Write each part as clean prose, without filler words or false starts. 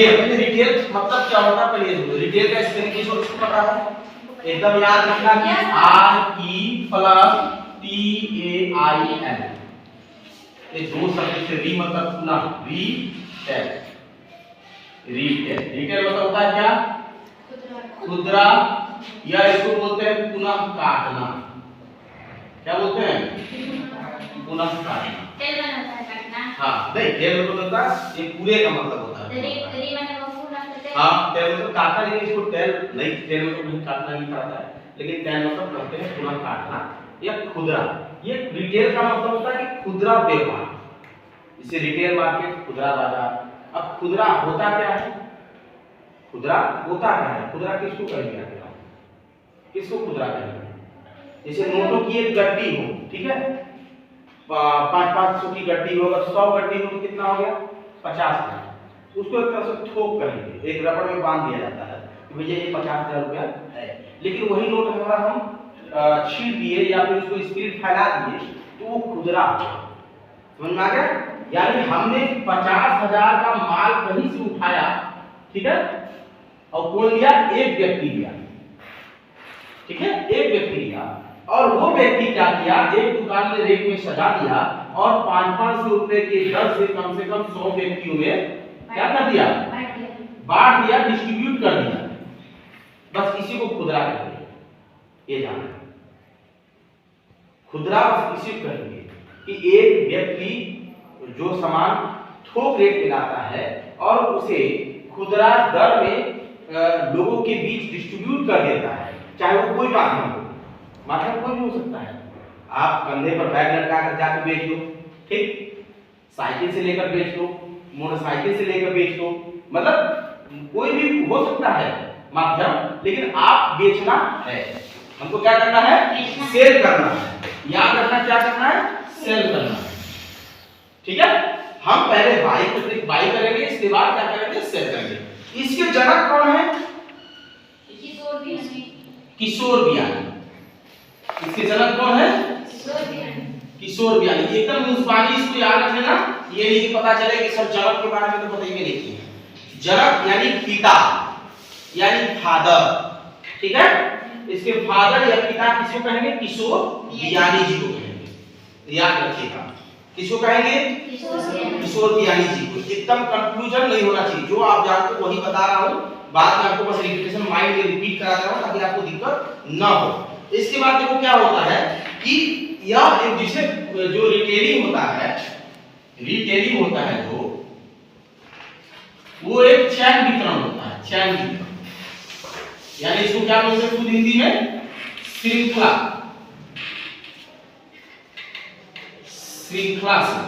Retail, retail मतलब क्या होता है पहले देखो। रिटेल का स्पेलिंग किसको पता है? एकदम याद रखना कि RE प्लस TAIL, ये दो शब्द से री मतलब पुनः, रिटेल। रिटेल, रिटेल मतलब होता है क्या? खुदरा, या इसको बोलते हैं पुनः काटना। क्या बोलते हैं? पुनः काटना। तेल बनाता है काटना। हाँ नहीं, तेल मतलब होता है ये पूरे का मतलब होता है। री मैंने वो पुनः तेल। हाँ तेल मतलब काटना, लेकिन इसको तेल नहीं, तेल मतलब नहीं काटना नहीं कहता है, लेकिन तेल मतलब कहते हैं पुनः काटना या खुदरा। ये रिटेल का मतलब होता है कि खुदरा व्यापार, इसे रिटेल मार्केट, खुदरा बाजार। अब खुदरा होता क्या है? खुदरा होता क्या है? खुदरा किसको कहेंगे आप? किसको खुदरा कहेंगे? जैसे नोटों की एक गड्डी हो, ठीक है, 500 की गड्डी हो, अगर 100 गड्डी हो तो कितना हो गया? 50,000। उसको एक तरह से थोक कहेंगे, एक रबड़ में बांध दिया जाता है कि भैया ये 50,000 रुपया है। लेकिन वही नोट हमारा हम छीन दिए या फिर उसको स्पीड फैला दिए तो वो खुदरा। समझ में आ गया? यानी हमने 50,000 का माल कहीं से उठाया, ठीक है, और कौन लिया? एक व्यक्ति लिया, ठीक है, एक व्यक्ति लिया, और वो व्यक्ति क्या किया? एक दुकान में रेक में सजा दिया और 500 रुपए के दर से कम 100 व्यक्तियों में क्या कर दिया? बांट दिया, डिस्ट्रीब्यूट कर दिया। बस इसी को खुदरा कहते हैं, ये जानना। खुदरा बस इसी को कहेंगे कि एक व्यक्ति जो सामान थोक रेट में लाता है और उसे खुदरा दर में लोगों के बीच डिस्ट्रीब्यूट कर देता है, चाहे वो कोई माध्यम हो, माध्यम कोई भी हो सकता है। आप कंधे पर बैग लटका कर जाकर बेच दो, ठीक, साइकिल से लेकर बेच दो, मोटरसाइकिल से लेकर बेच दो, मतलब कोई भी हो सकता है माध्यम, लेकिन आप बेचना है। हमको क्या करना है? सेल करना है। याद रखना, क्या करना है? सेल करना है, ठीक है। हम पहले बाई करेंगे, इसके बाद क्या करेंगे? सेल करेंगे। इसके जनक कौन है? किशोर बियानी। इसके जनक कौन है? किशोर बियानी। एकदम मुंसबानी इसको याद रख लेना, ये नहीं पता चले कि सर जनक के बारे में तो बताइए नहीं। जनक यानी पिता, यानी फादर, ठीक है। इसके फादर या पिता किसको कहेंगे? किशोर बियानी जी को कहेंगे। याद रखिएगा, किसको कहेंगे? किशोर बियानी जी को। एकदम कंफ्यूजन नहीं होना चाहिए, जो आप जानते हो वही बता रहा हूं, बाद में आपको बस रिपीटेशन माइंड में रिपीट करा रहा हूं ताकि आपको दिक्कत ना हो। इसके बाद देखो क्या होता है कि यह एक जिसे जो रिटेलिंग होता है, रिटेलिंग होता है जो, वो एक चैन वितरण होता है, चैन वितरण। यानी इसको क्या बोलते हैं हिंदी में? श्रृंखला, श्रृंखला से।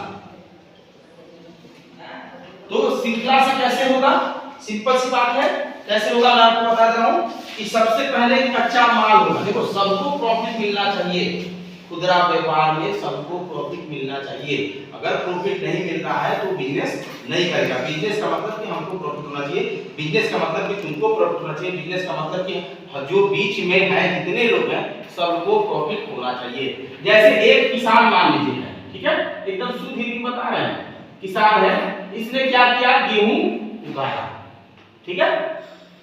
तो श्रृंखला से कैसे होगा? सिंपल सी बात है, कैसे होगा मैं आपको बता रहा हूं कि सबसे पहले कच्चा माल होगा। देखो सबको प्रॉफिट मिलना चाहिए, खुदरा व्यापार में सबको प्रॉफिट मिलना चाहिए। अगर प्रॉफिट नहीं मिल रहा है तो बिजनेस नहीं करेगा। बिजनेस का मतलब कि हमको प्रॉफिट होना चाहिए, बिजनेस का मतलब कि तुमको प्रॉफिट होना चाहिए, बिजनेस का मतलब कि जो बीच में है जितने लोग हैं सबको प्रॉफिट होना चाहिए। जैसे एक किसान मान लीजिए है, ठीक है, एकदम शुद्ध हिंदी बता रहे हैं, किसान है, इसने क्या किया? गेहूं उगाया, ठीक है,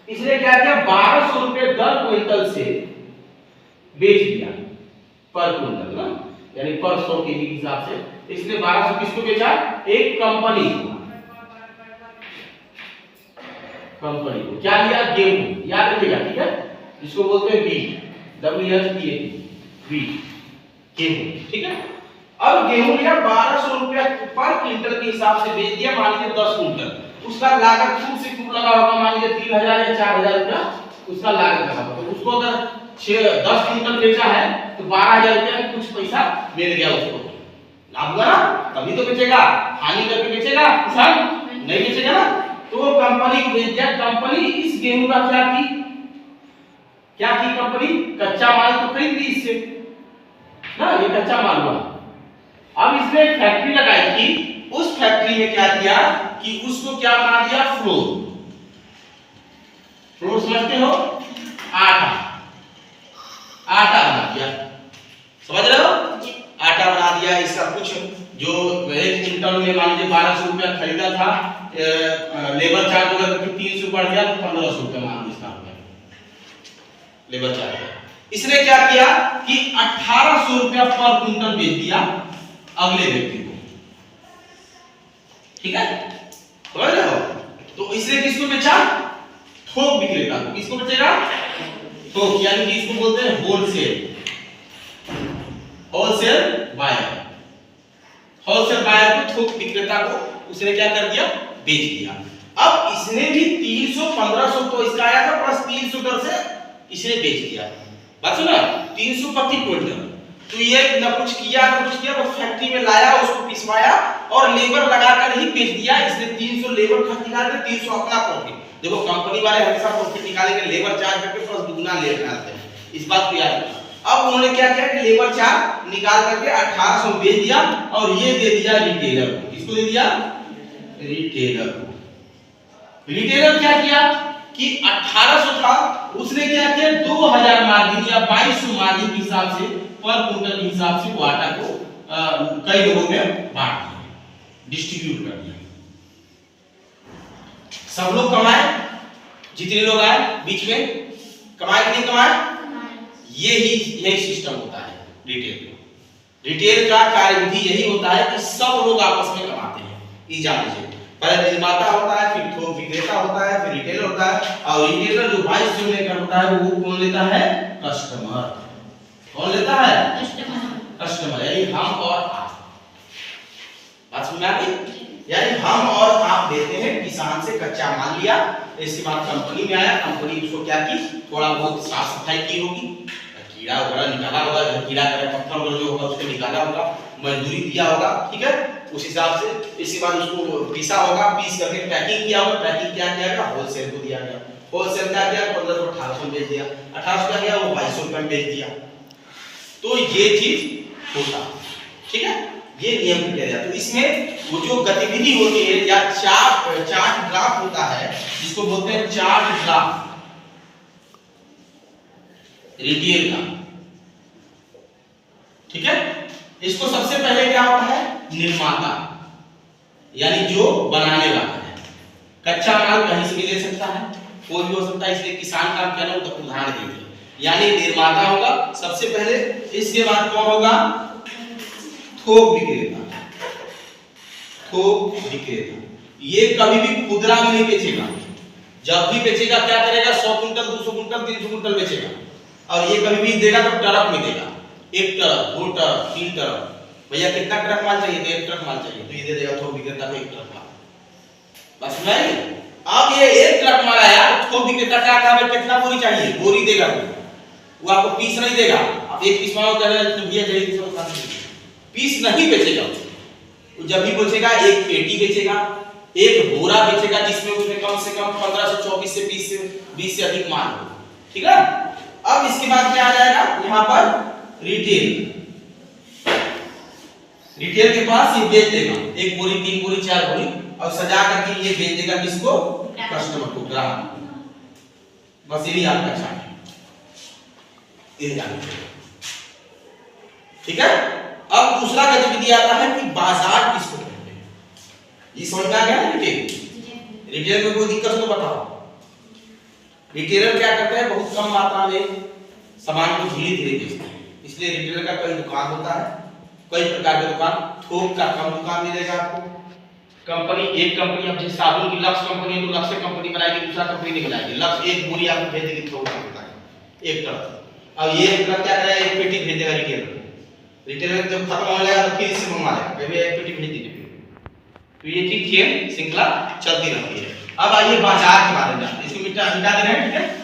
इसने क्या किया? 1200 रुपए दर क्विंटल से बेच दिया, पर क्विंटल ना, यानी पर 100 केजी के हिसाब से इसने 1200 किसको बेचा? एक कंपनी को। कंपनी को क्या लिया? गेहूं। याद रखिएगा, ठीक है, इसको बोलते हैं व्हीट, WHEAT, व्हीट, गेहूं, ठीक है। अब गेहूं लिया 1200 रुपया पर क्विंटल के हिसाब से बेच दिया, मान लीजिए 10 क्विंटल, उसका लागत खूब से खूब लगा होगा, मान लीजिए 3000 या 4000 रुपया उसका लागत लगा होगा। तो उसको अगर 10 क्विंटल बेचा है तो 12000 रुपया में कुछ पैसा मिल गया उसको, लाभ हुआ ना, तभी तो बेचेगा। हानि करके बेचेगा किसान? नहीं बेचेगा ना। तो कंपनी को बेच दिया। कंपनी इस गेहूं का क्या की कंपनी? कच्चा माल तो खरीद ली इससे ना, ये कच्चा माल हुआ। अब इसने फैक्ट्री लगाई थी, उस फैक्ट्री में क्या किया कि उसको क्या बना दिया? फ्लोर। फ्लोर समझते हो? आटा बना दिया, समझ रहे हो? आटा बना दिया। इसका कुछ जो एक क्विंटल में मान लीजिए 1200 रुपया खरीदा था, लेबर चार्ज अगर 300 बढ़ गया तो 1500 रुपये मान लो इसका लेबर चार्ज। इसने क्या किया कि 1800 रुपया पर क्विंटल बेच दिया अगले व्यक्ति को, ठीक है, समझ रहे हो? तो इसने किसको बेचा? थोक विक्रेता को। किसको बेचेगा? थोक, यानी कि इसको बोलते हैं wholesale, wholesale buyer. Wholesale buyer को, थोक विक्रेता को उसने क्या कर दिया? बेच दिया। अब इसने भी 300 1500 तो इसका आया था प्लस 300 दर से इसने बेच दिया। बात सुना? 300 प्रति क्विंटल। तो ये न कुछ किया न कुछ किया, वो फैक्ट्री में लाया, उसको पिसवाया और लेबर लगाकर ही बेच दिया। इसने 300 लेबर खर्च निकाल के 300 अपना प्रॉफिट। देखो कंपनी वाले हमेशा प्रॉफिट निकालेंगे, लेबर चार्ज करके प्लस दुगना ले निकालते हैं, इस बात को याद रखना। अब उन्होंने क्या किया कि लेबर चार्ज निकाल करके 1800 बेच दिया और ये दे दिया रिटेलर को। किसको दे दिया? रिटेलर को। रिटेलर क्या किया कि 1800 था, उसने क्या किया 2000 मार्जिन या 2200 मार्जिन के हिसाब से पर क्विंटल के हिसाब से वो आटा को कई लोगों में बांट दिया, डिस्ट्रीब्यूट कर दिया। सब लोग कमाए, जितने लोग आए बीच में कमाए कि नहीं कमाए? यही सिस्टम होता है रिटेल का। रिटेल का कार्यविधि यही होता है कि सब लोग आपस में कमाते हैं। ये जान लीजिए, पहले निर्माता होता है, फिर थोक विक्रेता होता है, फिर रिटेलर होता है, और रिटेलर जो 2200 लेकर होता है वो कौन लेता है? कस्टमर। कौन लेता है? कस्टमर, यानी हम और आप। बात समझ में आ गई? यानी हम और आप देते हैं किसान से कच्चा माल लिया, इसके बाद कंपनी में आया, कंपनी उसको क्या की, थोड़ा बहुत साफ सफाई की होगी, कीड़ा वगैरह निकाला होगा, कीड़ा का पत्थर वगैरह जो होगा उसको निकाला होगा, मजदूरी दिया होगा, ठीक है, उस हिसाब से। इसके बाद उसको पीसा होगा, पीस करके पैकिंग किया होगा, पैकिंग क्या किया गया? होलसेल को दिया गया। होलसेल क्या किया? 1500 1800 बेच दिया, 1800 क्या किया? वो 2200 रुपए में बेच दिया। तो ये चीज होता, ठीक है, ये नियम किया जाता है। तो इसमें वो जो गतिविधि होती है या चार्ट ग्राफ होता है, जिसको बोलते हैं चार्ट ग्राफ रिटेल का, ठीक है। इसको सबसे पहले क्या होता है? निर्माता, यानी जो बनाने वाला है। कच्चा माल कहीं से भी ले सकता है, कोई भी हो सकता है, इसलिए किसान काम क्या ना उदाहरण देंगे। यानी निर्माता होगा सबसे पहले, इसके बाद कौन होगा? थोक विक्रेता। थोक विक्रेता ये कभी भी खुदरा में नहीं बेचेगा, जब भी बेचेगा क्या करेगा? 100 कुंटल 200 कुंटल 300 कुंटल बेचेगा, और ये कभी भी देगा तो ट्रक में देगा, 1 ट्रक 2 ट्रक 3 ट्रक। भैया कितना ट्रक माल चाहिए? तो 1 ट्रक माल चाहिए, तो ये दे देगा थोक विक्रेता को 1 ट्रक माल। बस नहीं, अब ये 1 ट्रक माल आया, थोक विक्रेता क्या काम है? कितना बोरी चाहिए? बोरी देगा, वो आपको पीस नहीं देगा। अब एक पीस मांगो कह तो भैया जल्दी से बता दीजिए, पीस नहीं बेचेगा। वो जब भी बेचेगा एक पेटी बेचेगा, एक बोरा बेचेगा, जिसमें उसमें कम से कम 15 से 24 से 20 से अधिक माल हो, ठीक है। अब इसके बाद क्या आ जाएगा? यहाँ पर रिटेल। रिटेल के पास ये बेच देगा 1 बोरी 3 बोरी 4 बोरी, और सजा करके ये बेच देगा किसको? कस्टमर को, ग्राहक। बस यही आपका चार्ट है, ये जानिए, ठीक है। अब दूसरा गतिविधि आता है कि बाजार किसको कहते हैं। ये समझ में आ गया? रिटेल। रिटेल में कोई दिक्कत तो बताओ। रिटेलर क्या करते हैं? बहुत कम मात्रा में सामान को धीरे धीरे बेचते हैं, इसलिए रिटेलर का कई दुकान होता है, कई प्रकार के दुकान। थोक का कम दुकान मिलेगा आपको। कंपनी, एक कंपनी, अब जैसे साबुन की लक्स कंपनी है तो लक्स कंपनी बनाएगी, दूसरा कंपनी नहीं बनाएगी। लक्स 1 बोरी आपको भेज देगी थोक का होता है 1 ट्रक। अब ये ट्रक क्या करेगा? 1 पेटी भेज देगा रिटेलर। रिटेलर जब खत्म हो जाएगा तो फिर इससे मंगवा लेगा, कभी 1 पेटी भेज दीजिए। तो ये चीज खेल श्रृंखला चलती रहती है। अब आइए बाजार के बारे में जानते हैं। इसको मिटा दे रहे हैं, ठीक है।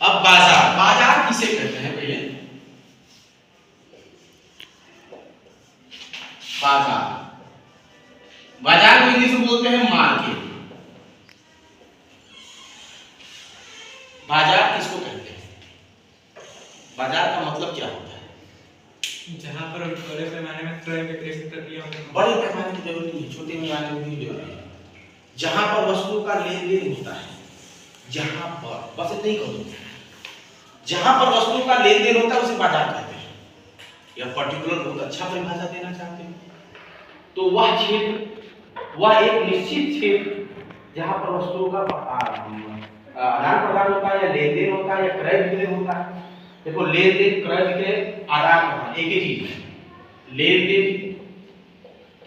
अब बाजार, बाजार किसे कहते हैं? पहले बाजार, बाजार को इंग्लिश में बोलते हैं मार्केट। बाजार किसको कहते हैं? बाजार का मतलब क्या होता है? जहां पर बड़े पैमाने में क्रय विक्रय की प्रक्रिया होती है। बड़े पैमाने की जरूरत नहीं है, छोटे पैमाने में भी जरूरत है। जहां पर वस्तुओं का लेन देन होता है, जहां पर, बस इतना ही कहो, जहां पर वस्तुओं का लेन देन होता है उसे बाजार कहते हैं। यह पर्टिकुलर बहुत अच्छा परिभाषा देना चाहते हैं। तो वह क्षेत्र, वह एक निश्चित क्षेत्र जहां पर वस्तुओं का आदान प्रदान होता है या लेन देन होता है या क्रय विक्रय होता है। देखो लेन देन, क्रय विक्रय, आदान प्रदान एक ही चीज है। लेन देन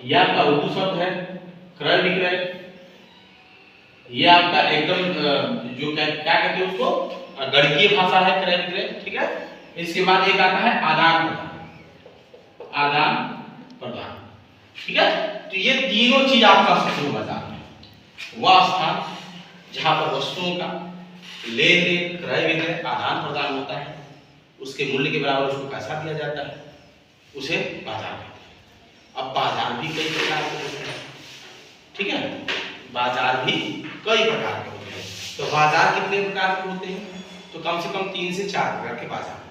यह आपका उर्दू शब्द है, क्रय विक्रय ये आपका एकदम जो क्या कहते हैं उसको गणितीय भाषा है, क्रय विक्रय, ठीक है। इसके बाद एक आता है आदान प्रदान, आदान प्रदान, ठीक है। तो ये तीनों चीज आपका शुरू बाजार में वह स्थान जहां पर वस्तुओं का लेन देन, क्रय विक्रय, आदान प्रदान होता है, उसके मूल्य के बराबर उसको पैसा दिया जाता है, उसे बाजार कहते हैं। अब बाजार भी कई प्रकार के होते हैं, ठीक है। बाजार भी कई प्रकार के होते हैं। तो बाजार कितने प्रकार के होते हैं? तो कम से कम 3 से 4 प्रकार के बाजार होते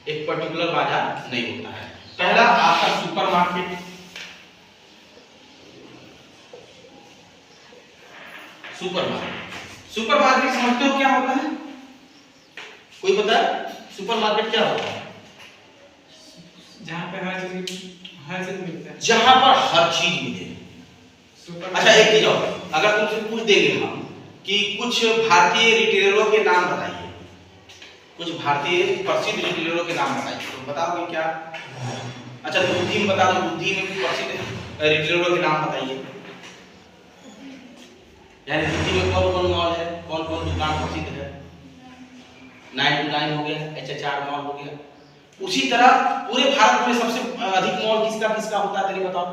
हैं। एक पर्टिकुलर बाजार नहीं होता है। पहला आपका सुपरमार्केट। सुपरमार्केट समझते हो क्या होता है? कोई पता है सुपरमार्केट क्या होता है? जहाँ पे हर चीज मिलता है, जहां पर हर चीज मिले। अच्छा एक चीज और, अगर तुमसे पूछ देंगे हम कि कुछ भारतीय रिटेलरों के नाम बताइए, कुछ भारतीय प्रसिद्ध रिटेलरों के नाम बताइए, तो बताओगे क्या? अच्छा तो बुद्धि में बता दो, बुद्धि में भी प्रसिद्ध रिटेलरों के नाम बताइए। यानी बुद्धि में कौन कौन मॉल है, कौन कौन दुकान प्रसिद्ध है? 9 to 9 हो गया, HHR मॉल हो गया। उसी तरह पूरे भारत में सबसे अधिक मॉल किसका किसका होता है, बताओ?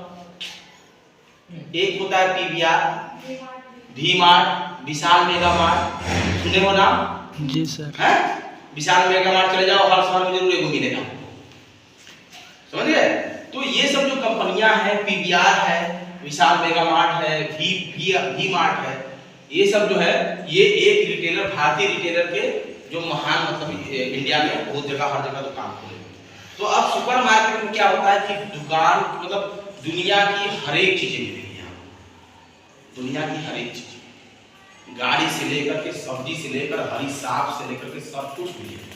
एक होता है PVR, V-Mart, विशाल मेगा मार्ट, सुने हो नाम? जी सर। हैं? विशाल मेगा मार्ट चले जाओ, हर शहर में जरूर एगो मिलेगा, समझ गए? तो ये सब जो कंपनियां हैं, PVR है, विशाल मेगा मार्ट है, V-Mart है, ये सब जो है ये एक रिटेलर, भारतीय रिटेलर के जो महान मतलब इंडिया में बहुत जगह हर जगह दुकान खोले। तो अब सुपरमार्केट में क्या होता है कि दुकान मतलब दुनिया की हर एक चीजें मिलेगी यहाँ, दुनिया की हर एक चीज, गाड़ी से लेकर के सब्जी से लेकर हरी साग से लेकर के सब कुछ मिलेगा।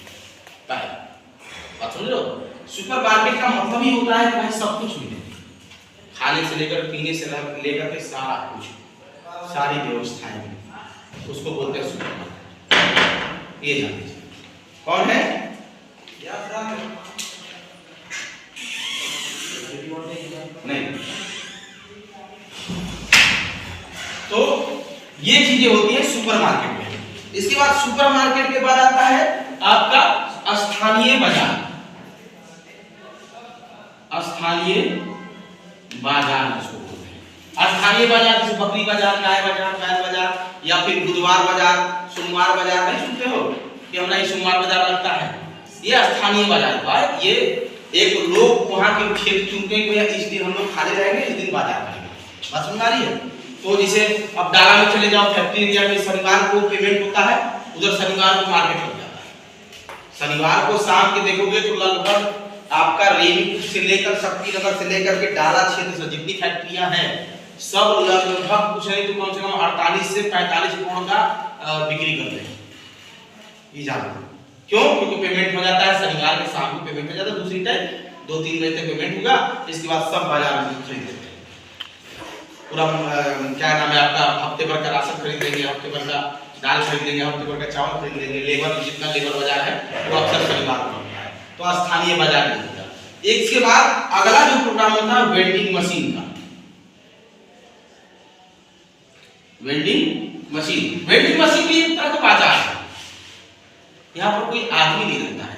बात समझ लो, सुपरमार्केट का मतलब ही होता है कि भाई सब कुछ मिले, खाने से लेकर पीने से लेकर के सारा कुछ, सारी व्यवस्थाएं, उसको बोलते हैं सुपरमार्केट। ये जान लीजिए कौन है? नहीं। तो ये चीजें होती है सुपरमार्केट में। इसके बाद सुपरमार्केट के बाद आता है आपका स्थानीय बाजार। स्थानीय बाजार इसको बोलते हैं। स्थानीय बाजार जैसे बकरी बाजार, गाय बाजार, बैल बाजार, या फिर बुधवार बाजार, सोमवार बाजार, नहीं सुनते हो कि हमारा ये सोमवार बाजार लगता है? ये स्थानीय बाजार है। ये एक लोग वहां के क्षेत्र चुनते हैं कि इस दिन हम लोग खाली रहेंगे, इस दिन बाजार करेंगे। बात समझ आ रही है? तो जैसे अब डाला में चले जाओ, फैक्ट्री एरिया में शनिवार को पेमेंट होता है, उधर शनिवार को मार्केट लग जाता है। शनिवार को शाम के देखोगे तो लगभग आपका रेणुकूट से लेकर शक्तिनगर से लेकर के डाला क्षेत्र से जितनी फैक्ट्रियां हैं सब लगभग कुछ नहीं तो कम से कम 48 से 45 करोड़ का बिक्री करते हैं। ये जानो क्यों? क्योंकि पेमेंट हो जाता है शनिवार के शाम को, पेमेंट हो जाता है, दूसरी टाइम 2-3 बजे तक पेमेंट होगा, इसके बाद सब बाजार में खरीद लेते हैं। पूरा क्या नाम है आपका, हफ्ते भर का राशन खरीद लेंगे, हफ्ते भर का दाल खरीद लेंगे, हफ्ते भर का चावल खरीद लेंगे। लेबर जितना लेबर बाजार है वो अक्सर शनिवार को होता है, तो स्थानीय बाजार नहीं होता। इसके बाद अगला जो प्रोग्राम होता है वेंडिंग मशीन का। वेंडिंग मशीन, वेंडिंग मशीन भी एक तरह का बाजार है। यहाँ पर कोई आदमी नहीं रहता है,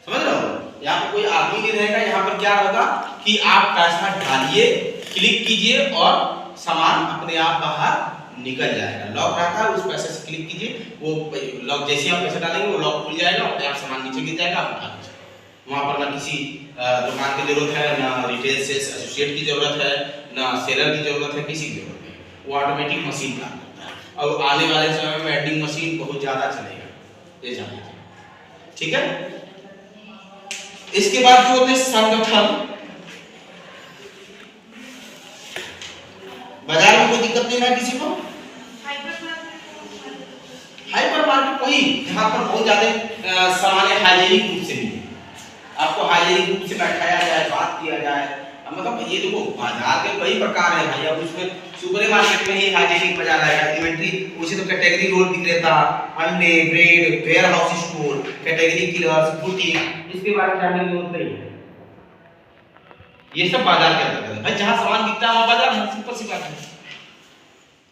समझ रहे हो? यहाँ पर कोई आदमी नहीं रहेगा। यहाँ पर क्या होगा कि आप पैसा डालिए, क्लिक कीजिए और सामान अपने आप बाहर निकल जाएगा। लॉक रहता है, उस पैसे से क्लिक कीजिए, वो लॉक जैसे आप पैसे डालेंगे वो लॉक खुल जाएगा, अपने आप सामान नीचे गिर जाएगा, आप उठा लीजिए। वहाँ पर ना किसी दुकान की जरूरत है, ना रिटेल सेल्स एसोसिएट की जरूरत है, ना सेलर की जरूरत है, किसी की जरूरत नहीं। वो ऑटोमेटिक मशीन काम करता है। और आने वाले समय में वेंडिंग मशीन बहुत ज्यादा चलेगा, ये जान लीजिए, ठीक है। इसके बाद जो होते हैं संगठन। बाजार में कोई दिक्कत नहीं है किसी को। हाइपर मार्केट कोई जहाँ पर बहुत ज्यादा सामान्य हाइजीनिक रूप से मिले, आपको हाइजीनिक रूप से बैठाया जाए, बात किया जाए। मतलब ये देखो बाजार के कई प्रकार है भाई, अब उसमें सुपर मार्केट में ही हाइजीनिक बाजार आएगा, इन्वेंट्री उसी तो कैटेगरी रोड विक्रेता, अंडे, bread, warehouse store, category killers, boutique, इसके बारे में जानने की जरूरत नहीं है। ये सब बाजार के अंतर्गत है भाई, जहां सामान बिकता है वहां बाजार है, सिंपल सी बात है।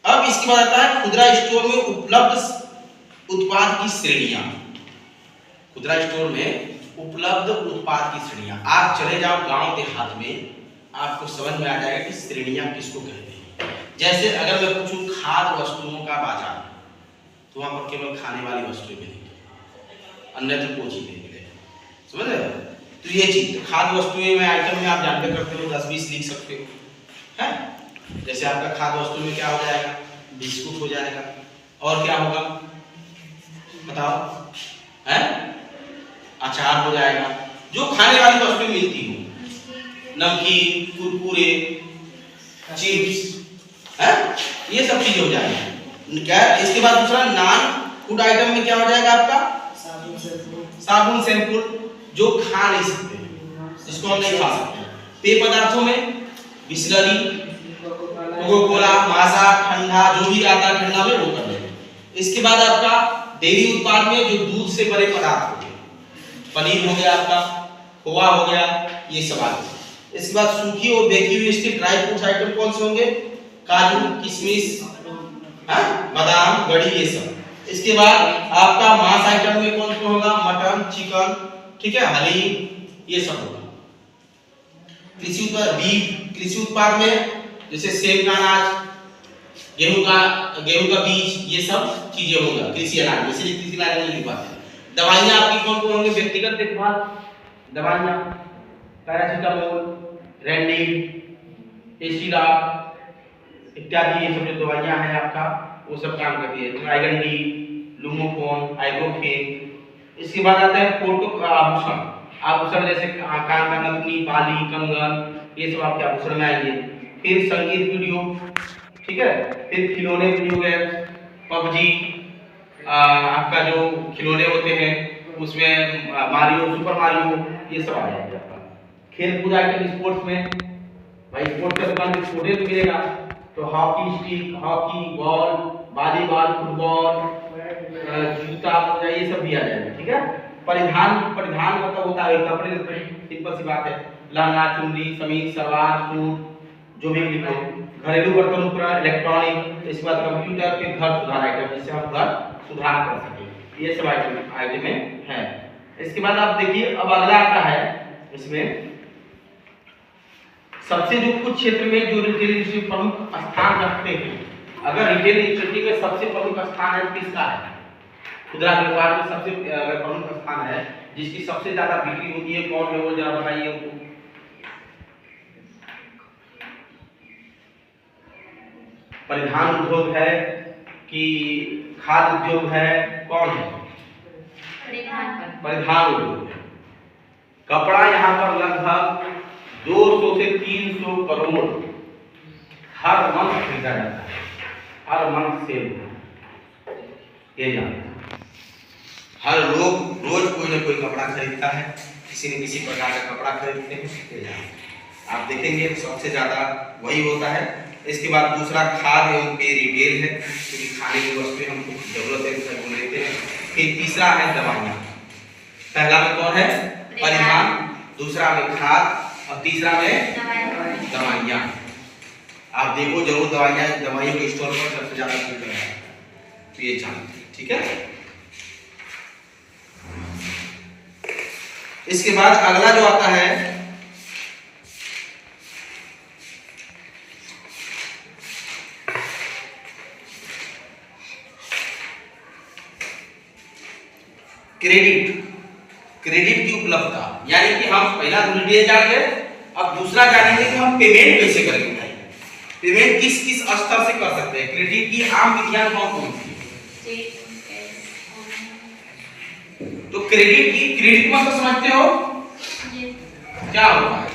अब इसके बाद आता है खुदरा स्टोर में उपलब्ध उत्पाद की श्रेणियां। खुदरा स्टोर में उपलब्ध उत्पाद की श्रेणियां, आप चले जाओ गांव देहात में, आपको समझ में आ जाएगा कि श्रेणियां किसको कहते हैं। जैसे अगर मैं पूछूं खाद्य वस्तुओं का बाजार, तो वहां पर केवल खाने वाली वस्तुएं मिलेंगी, अन्यथा कोई चीज नहीं मिलेगी, समझ रहे हो? तो ये चीज तो खाद्य वस्तुएं में आइटम में आप जानते करते हो 10-20 लिख सकते हो, है? जैसे आपका खाद्य वस्तु में क्या हो जाएगा, बिस्कुट हो जाएगा, और क्या होगा बताओ, है? अचार हो जाएगा, जो खाने वाली वस्तुएं मिलती हो, नमकीन, कुरकुरे, चिप्स, है? ये सब चीजें हो जाएगी। क्या इसके बाद दूसरा नॉन फूड आइटम में क्या हो जाएगा आपका, साबुन शैम्पू, जो खा नहीं सकते, जिसको हम नहीं खा सकते। पेय पदार्थों में बिस्लरी, कोका कोला, माजा, ठंडा, जो भी आता है ठंडा में वो कर लेंगे। इसके बाद आपका डेयरी उत्पाद में जो दूध से बने पदार्थ हो गए, पनीर हो गया आपका, खोआ हो गया, ये सब आ गए। इसके बाद सूखी और बेकी हुई स्टिक ड्राई फ्रूट्स आइटम कौन से होंगे, काजू, किशमिश, बादाम, गड़ी, ये सब। इसके बाद आपका मांस आइटम में कौन कौन होगा, मटन, चिकन, ठीक है, हलीम, ये सब होगा। कृषि उत्पाद, बीफ, कृषि उत्पाद में जैसे सेब का अनाज, गेहूं का बीज, ये सब चीजें होगा कृषि अनाज में, इसलिए कृषि अनाज में लिख पाते हैं। दवाइयां आपकी कौन कौन होंगी, व्यक्तिगत देखभाल दवाइयां, पैरासीटामोल, रेंडिन, एसिडाप इत्यादि, ये सब जो दवाइयां हैं आपका वो सब काम करती है। ट्राइगन डी, लुमोफोन, आइब्रोफेन। इसके बाद आता है फोटो आभूषण, आभूषण जैसे कान का नथनी, बाली, कंगन, ये सब आपके आभूषण में आएंगे। फिर संगीत वीडियो, ठीक है, फिर खिलौने वीडियो गेम्स, पबजी, आपका जो खिलौने होते हैं उसमें मारियो, सुपर मारियो, ये सब आ जाएंगे आपका। खेल कूद आइटम स्पोर्ट्स में भाई, स्पोर्ट्स का दुकान में स्पोर्ट्स भी मिलेगा, तो hockey stick, hockey ball, volleyball, football, जूता, मोजा, ये सब भी आ जाएगा, ठीक है। परिधान मतलब होता है कपड़े, सिंपल सी बात है, लहंगा, चुन्नी, समीज, सलवार, सूट, जो भी लिखो। घरेलू बर्तन उपकरण, इलेक्ट्रॉनिक, इसके बाद कंप्यूटर, फिर घर सुधार आइटम, जिससे हम घर सुधार कर सकें, ये सब आइटम में है। इसके बाद आप देखिए अब अगला आता है, इसमें सबसे जो कुछ क्षेत्र में जो रिटेल इंडस्ट्री प्रमुख स्थान रखते हैं, अगर रिटेल इंडस्ट्री में सबसे प्रमुख स्थान है किसका है, खुदरा व्यापार में सबसे प्रमुख स्थान है, जिसकी सबसे ज्यादा बिक्री होती है, कौन है वो जरा बताइए हमको। परिधान उद्योग है कि खाद्य उद्योग है, कौन है, परिधान उद्योग है। कपड़ा यहाँ पर लगभग 200 से 300 करोड़ हर मंथ खरीदा जाता है, हर मंथ सेल ये जानते हैं। हर लोग रोज कोई ना कोई कपड़ा खरीदता है, किसी न किसी प्रकार का कपड़ा खरीदते हैं, आप देखेंगे सबसे ज्यादा वही होता है। इसके बाद दूसरा खाद्य एवं पेय रिटेल है, क्योंकि खाने की वस्तुएं हमको जरूरत है तो हम लेते हैं। फिर तीसरा है दवाइयाँ, पहला में कौन है, परिधान, दूसरा में खाद्य और तीसरा में दवाइयाँ। आप देखो जरूर दवाइयों के स्टोर पर सबसे ज्यादा भीड़ है, तो ये जानते हैं, ठीक है। इसके बाद अगला जो आता है क्रेडिट की उपलब्धता, यानी कि हम पहला रिटेल जान गए, अब दूसरा जानेंगे कि हम पेमेंट कैसे करेंगे। पेमेंट किस किस स्तर से कर सकते हैं, क्रेडिट की आम विधियां कौन कौन सी है। तो क्रेडिट मतलब समझते हो क्या होता है,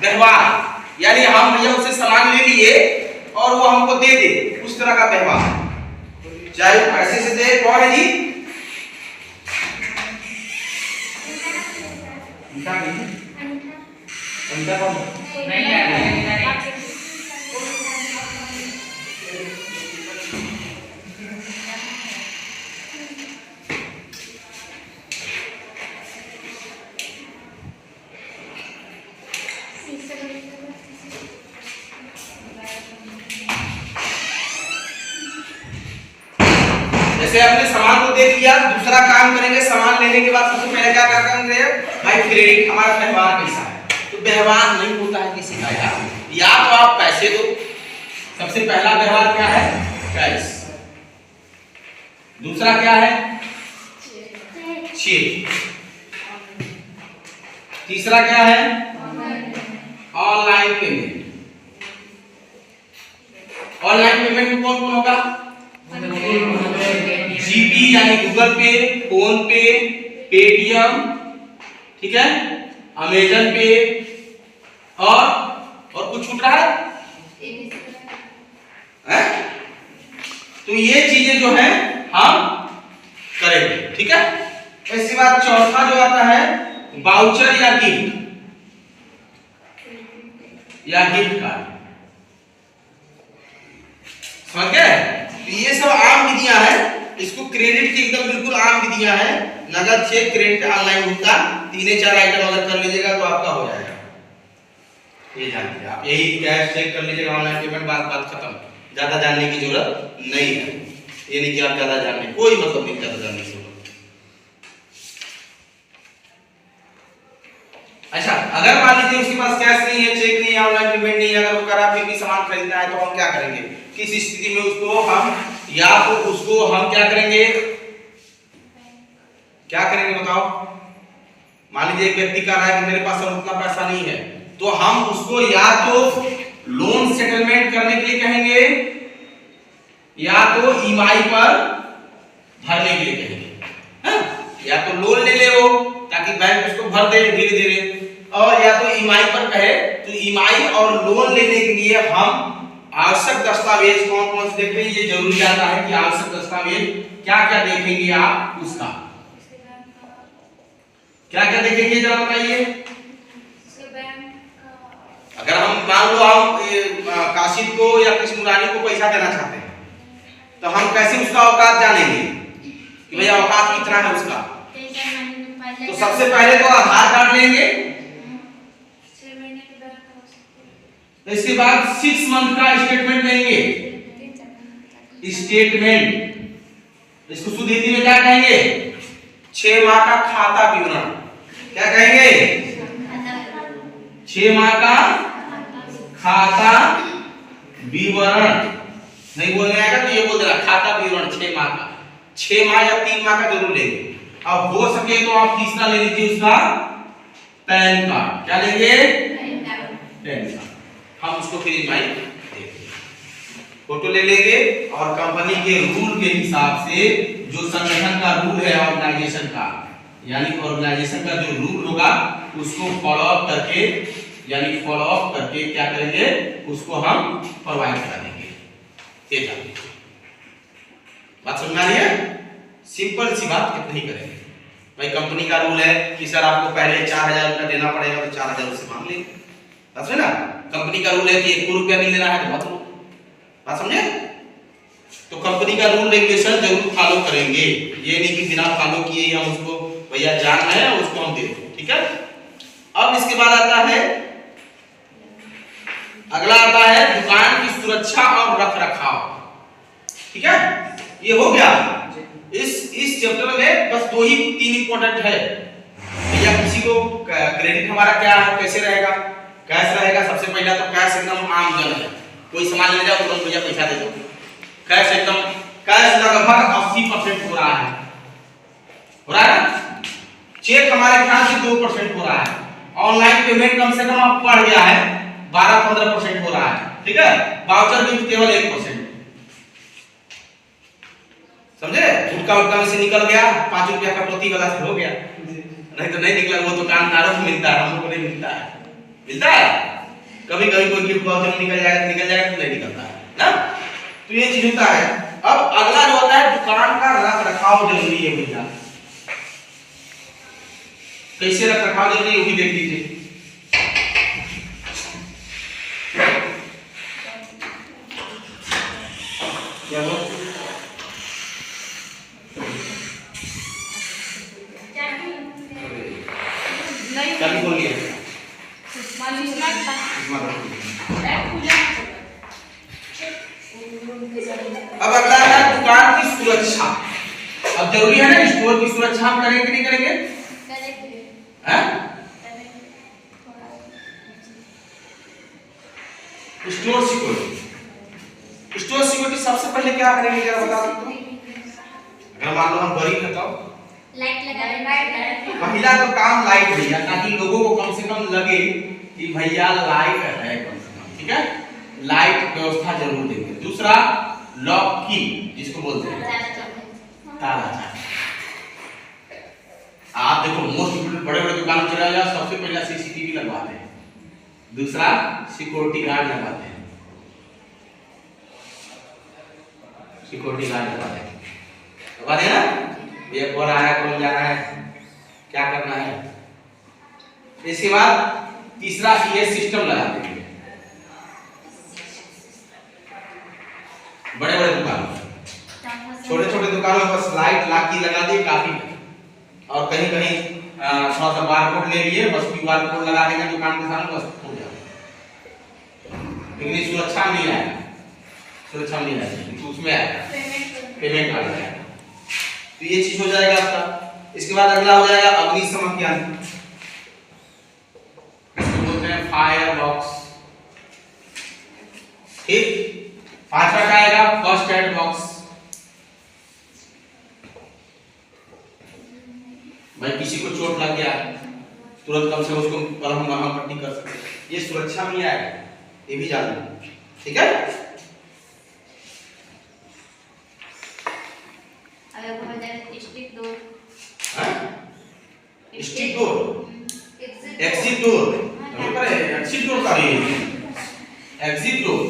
व्यवहार, यानी हम भैया उससे सामान ले लिए और वो हमको दे दे, उस तरह का व्यवहार चाहे वो पैसे से दे। कौन है जी? अनिता नहीं, अनिता कौन? नहीं है। जैसे आपने सामान को देख लिया, दूसरा काम करेंगे। सामान लेने के बाद सबसे पहले क्या करेंगे भाई? क्रेडिट। हमारा व्यवहार कैसा है? तो व्यवहार नहीं होता है किसी का यार। या तो आप पैसे दो, सबसे पहला व्यवहार क्या है? कैश। दूसरा क्या है? चेक। तीसरा क्या है? Online payment. ऑनलाइन पेमेंट में कौन कौन होगा? जीपी यानी गूगल पे, फोन पे, पेटीएम, ठीक है, अमेजन पे, और कुछ छूट रहा है? तो ये चीजें जो है हम करेंगे, ठीक है। इसके बाद चौथा जो आता है वाउचर या गिफ्ट कार्ड। समझ गए? तो ये सब आम विधियां हैं। इसको क्रेडिट की एकदम बिल्कुल आम विधियां हैं। नगद, चेक, क्रेडिट, ऑनलाइन भुगतान, 3-4 आइटम अगर कर लीजिएगा तो आपका हो जाएगा। ये जान लीजिए आप, यही कैश चेक कर लीजिएगा, ऑनलाइन पेमेंट, बात खत्म। ज्यादा जानने की जरूरत नहीं है। ये नहीं कि आप ज्यादा जानने, कोई मतलब नहीं ज्यादा जानने की जरूरत। अच्छा, अगर मान लीजिए उसके पास कैश नहीं है, चेक नहीं है, ऑनलाइन पेमेंट नहीं है, अगर वो करा फिर भी सामान खरीदना है, तो हम क्या करेंगे? किस स्थिति में उसको हम, या तो उसको हम क्या करेंगे बताओ? मान लीजिए एक व्यक्ति कह रहा है कि मेरे पास उतना पैसा नहीं है, तो हम उसको या तो लोन सेटलमेंट करने के लिए कहेंगे, या तो ईएमआई पर भरने के लिए कहेंगे। या तो लोन ले ले वो, ताकि बैंक उसको भर दे धीरे धीरे, और या तो ईएमआई पर कहे। तो ईएमआई और लोन लेने के लिए हम आवश्यक दस्तावेज कौन कौन से देखेंगे? ये जरूरी जाता है कि आवश्यक दस्तावेज क्या क्या देखेंगे आप उसका, क्या क्या देखेंगे जरा बताइए। अगर हम मान लो हम काशिद को या कृष्ण मुरारी को पैसा देना चाहते हैं, तो हम कैसे उसका औकात जानेंगे कि भैया औकात कितना है उसका? तो सबसे पहले तो आधार कार्ड लेंगे, इसके बाद 6 मंथ का स्टेटमेंट लेंगे। स्टेटमेंट इसको शुद्ध हिंदी में क्या कहेंगे? 6 माह का खाता विवरण। क्या कहेंगे? 6 माह का खाता विवरण। नहीं बोलने आएगा तो ये बोल देना खाता विवरण 6 माह का। 6 माह या 3 माह का जरूर लेंगे। अब हो सके तो आप तीसरा ले लीजिए उसका पैन कार्ड। क्या लेंगे? Pan card. हम उसको फिर ईएमआई देंगे, फोटो ले लेंगे, और कंपनी के रूल के हिसाब से जो संगठन का रूल है ऑर्गेनाइजेशन का, यानी ऑर्गेनाइजेशन का जो रूल होगा उसको फॉलो अप करके, यानी फॉलो अप करके क्या करेंगे? उसको हम प्रोवाइड करा देंगे। ये जानिए, बात समझ में आ रही है? सिंपल सी बात, इतना ही करेंगे। भाई कंपनी का रूल है कि सर आपको पहले 4000 रुपया देना पड़ेगा, तो 4000 से मांग लेंगे। बात समझे ना? कंपनी का रूल है कि 1 रुपया नहीं लेना है तो मत लो। बात समझे? तो कंपनी का रूल रेगुलेशन जरूर फॉलो करेंगे। ये नहीं कि बिना फॉलो किए हम उसको भैया जान रहे हैं उसको हम दे दें, ठीक है। अब इसके बाद आता है, अगला आता है दुकान की सुरक्षा और रखरखाव, ठीक है। ये हो गया। इस चैप्टर में बस 2 ही 3 इंपॉर्टेंट है। भैया किसी को क्रेडिट हमारा क्या है, कैसे रहेगा? कैश रहेगा। सबसे पहला तो कैश एकदम आम जन है, कोई सामान ले जाओ तुरंत भैया पैसा दे दो। कैश एकदम, कैश लगभग 80% हो रहा है, चेक हमारे ख्याल से 2% हो रहा है। ऑनलाइन पेमेंट कम से कम अब बढ़ गया है, 12-15% हो रहा है, ठीक है। वाउचर भी केवल 1%। समझे? गुटका में से निकल गया, 5 रुपया का प्रति वाला से हो गया, नहीं तो नहीं निकला। वो दुकानदारों को मिलता है, हम लोग को नहीं मिलता है। मिलता है कभी कभी कोई गिफ्ट वाउचर निकल जाएगा तो नहीं निकलता है ना। तो ये चीज होता है। अब अगला जो होता है दुकान का रख रखाव जरूरी है भैया। कैसे रख रखाव जरूरी है वो भी देख लीजिए। क्या बोल चाबी बोलिए। अब अगला है दुकान की सुरक्षा। अब जरूरी है ना स्टोर की सुरक्षा हम करेंगे कि नहीं करेंगे? हैं? Store security. स्टोर सिक्योरिटी सबसे पहले क्या करेंगे जरा बता दो तो। अगर मान लो हम बड़ी बताओ लाइट लगा देंगे। पहला तो काम लाइट भैया, ताकि लोगों को कम से कम लगे कि भैया लाइट है कम से कम, ठीक है? लाइट व्यवस्था जरूर देंगे। दूसरा लॉक की जिसको बोलते हैं ताला चाबी। आप देखो मोस्ट इम्पोर्टेंट बड़े बड़े दुकान में चला जाओ सबसे पहले सीसीटीवी लगवाते हैं, दूसरा सिक्योरिटी गार्ड लगाते हैं, सिक्योरिटी गार्ड लगाते हैं, लगवा देना ये कौन आया कौन जा रहा है क्या करना है। इसके बाद तीसरा ये सिस्टम लगा देंगे बड़े बड़े दुकानों में। छोटे छोटे दुकानों में बस लाइट लाकी लगा दी काफी है, और कहीं कहीं थोड़ा सा बारकोड ले लिए बस क्यूआर कोड लगा देंगे दुकान के सामने बस हो जाएगा। लेकिन सुरक्षा नहीं आएगा, सुरक्षा नहीं आएगी तो उसमें आएगा पेमेंट आ जाएगा। तो ये चीज हो जाएगा आपका। इसके बाद अगला हो जाएगा अग्निशमन यंत्र, इसको बोलते हैं फायर बॉक्स। ठीक, पांचवा क्या आएगा? First aid box. भाई किसी को चोट लग गया तुरंत कम से कम उसको मरहम पट्टी कर सकते, ये सुरक्षा में आएगा, ये भी जान लो, ठीक है? Stick door, stick door, exit door, exit door का ये एग्जिट डोर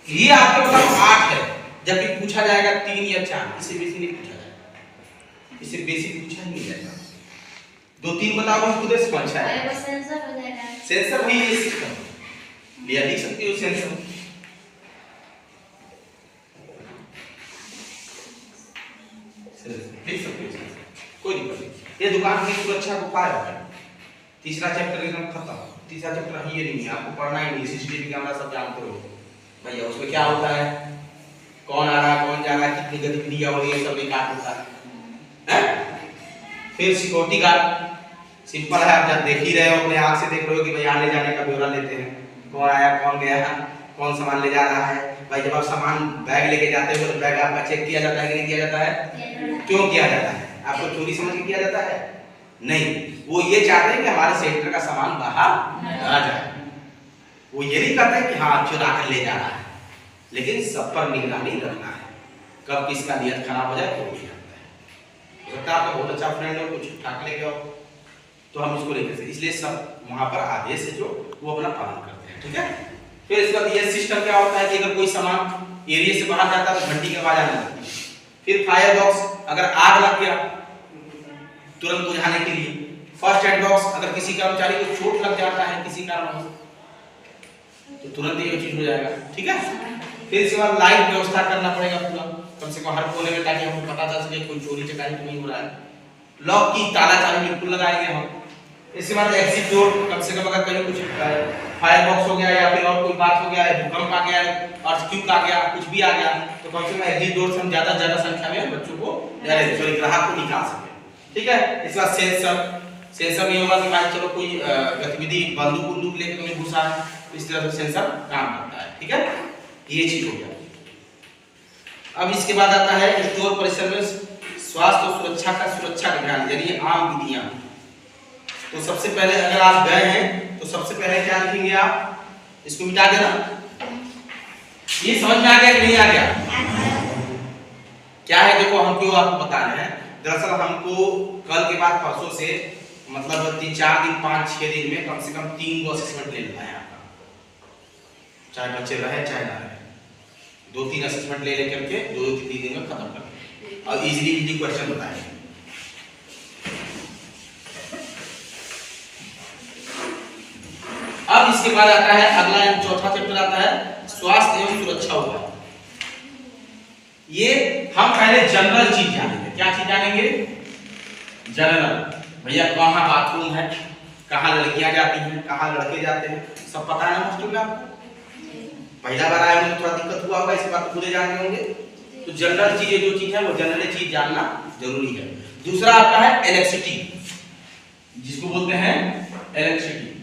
ये आपके पास 8 है, जबकि पूछा जाएगा 3 या 4, इससे बेसी नहीं पूछा जाएगा, इससे बेसी पूछा नहीं जाएगा। 2-3 बताओ खुद से कौन सा है? सेंसर हो जाएगा। सेंसर वही ये सिस्टम लिया, लिख सकते हो सेंसर। लिख सकते हो कोई दिक्कत नहीं। ये दुकान की सुरक्षा को उपाय है। तीसरा चैप्टर एकदम खत्म। तीसरा चैप्टर ये नहीं है, आपको पढ़ना ही नहीं। सीसीटीवी कैमरा सब जानते हो भैया, उसमें क्या होता है, कौन आ रहा है कौन जा रहा है, कितनी गतिविधियां हो रही है, सब रिकॉर्ड होता है। फिर सिक्योरिटी गार्ड सिंपल है, आप जब देख ही रहे हो अपने आंख से देख रहे हो कि भाई आने जाने का ब्यौरा लेते हैं, कौन आया कौन गया है, कौन सामान ले जा रहा है। भाई जब आप सामान बैग लेके जाते हो तो बैग आपका चेक किया जाता है कि नहीं किया जाता है? क्यों किया जाता है? आपको चोरी समझ के किया जाता है? नहीं, वो ये चाहते हैं कि हमारे सेक्टर का सामान बाहर आ जाए। वो ये नहीं कहते कि हाँ चुरा कर ले जा रहा है, लेकिन सब पर निगरानी रखना है, कब किसका नियत खराब हो जाए तो भी सकता है। आपका बहुत अच्छा फ्रेंड हो, कुछ ठाक ले गया हो तो हम उसको लेते हैं, इसलिए सब वहां पर आदेश है जो वो अपना पालन करते हैं, ठीक है? फिर इसका ये सिस्टम क्या होता है कि अगर कोई सामान एरिया से बाहर जाता है तो घंटी की आवाज आने लगती है। फिर फायर बॉक्स, अगर आग लग गया तुरंत बुझाने के लिए। फर्स्ट एड बॉक्स, अगर किसी कर्मचारी को चोट लग जाता है किसी कारणवश तो तुरंत ये चीज हो जाएगा, ठीक है? फिर इसके बाद लाइट व्यवस्था करना पड़ेगा पूरा, कम से कम हर कोने में, ताकि हमको पता चल सके कोई चोरी चकारी तो नहीं हो रहा है। लॉक की ताला चाबी बिल्कुल लगाएंगे हम। इसके बाद एग्जिट डोर, कम से कम अगर कहीं कुछ फायर बॉक्स हो गया या फिर और कोई बात हो गया, भूकंप आ गया, अर्थक्वेक आ गया, कुछ भी आ गया तो कम से कम एग्जिट डोर से हम ज्यादा संख्या में बच्चों को सॉरी ग्राहक को निकाल सके, ठीक है? इसके बाद सेंसर ये होगा कि मान चलो कोई गतिविधि बंदूक लेके तुम्हें घुसा, इस तरह से सेंसर काम करता है, ठीक है? ये चीज हो गया। अब इसके बाद आता है स्टोर परिसर में स्वास्थ्य और सुरक्षा का ध्यान, यानी आम विधियां। तो सबसे पहले अगर आप गए हैं तो सबसे पहले क्या लिखेंगे आप? इसको मिटा देना। ये समझ में आ गया कि नहीं आ गया? क्या है देखो, हम क्यों आपको बता रहे हैं, दरअसल हमको कल के बाद परसों से मतलब 3-4 दिन 5-6 दिन में कम से कम 3 गो असेसमेंट ले लेना है आपका, चाहे बच्चे रहे चाहे ना रहे। 2-3 असेसमेंट ले लेकर के 2-3 दिन में खत्म कर और इजीली क्वेश्चन बताएंगे। अब इसके बाद आता है अगला चौथा चैप्टर आता है स्वास्थ्य एवं सुरक्षा उपाय। ये हम पहले जनरल चीज जानेंगे। क्या चीज जानेंगे? जनरल। भैया कहाँ बाथरूम है, कहाँ लड़कियां जाती हैं, कहाँ लड़के जाते हैं, सब पता है ना हॉस्टल में आपको? पहला बार आए तो थोड़ा दिक्कत हुआ होगा, इस बात पूरे जानते होंगे। तो जनरल चीजें जो चीज है वो जनरल चीज जानना जरूरी है। दूसरा आता है इलेक्ट्रिसिटी, जिसको बोलते हैं इलेक्ट्रिसिटी।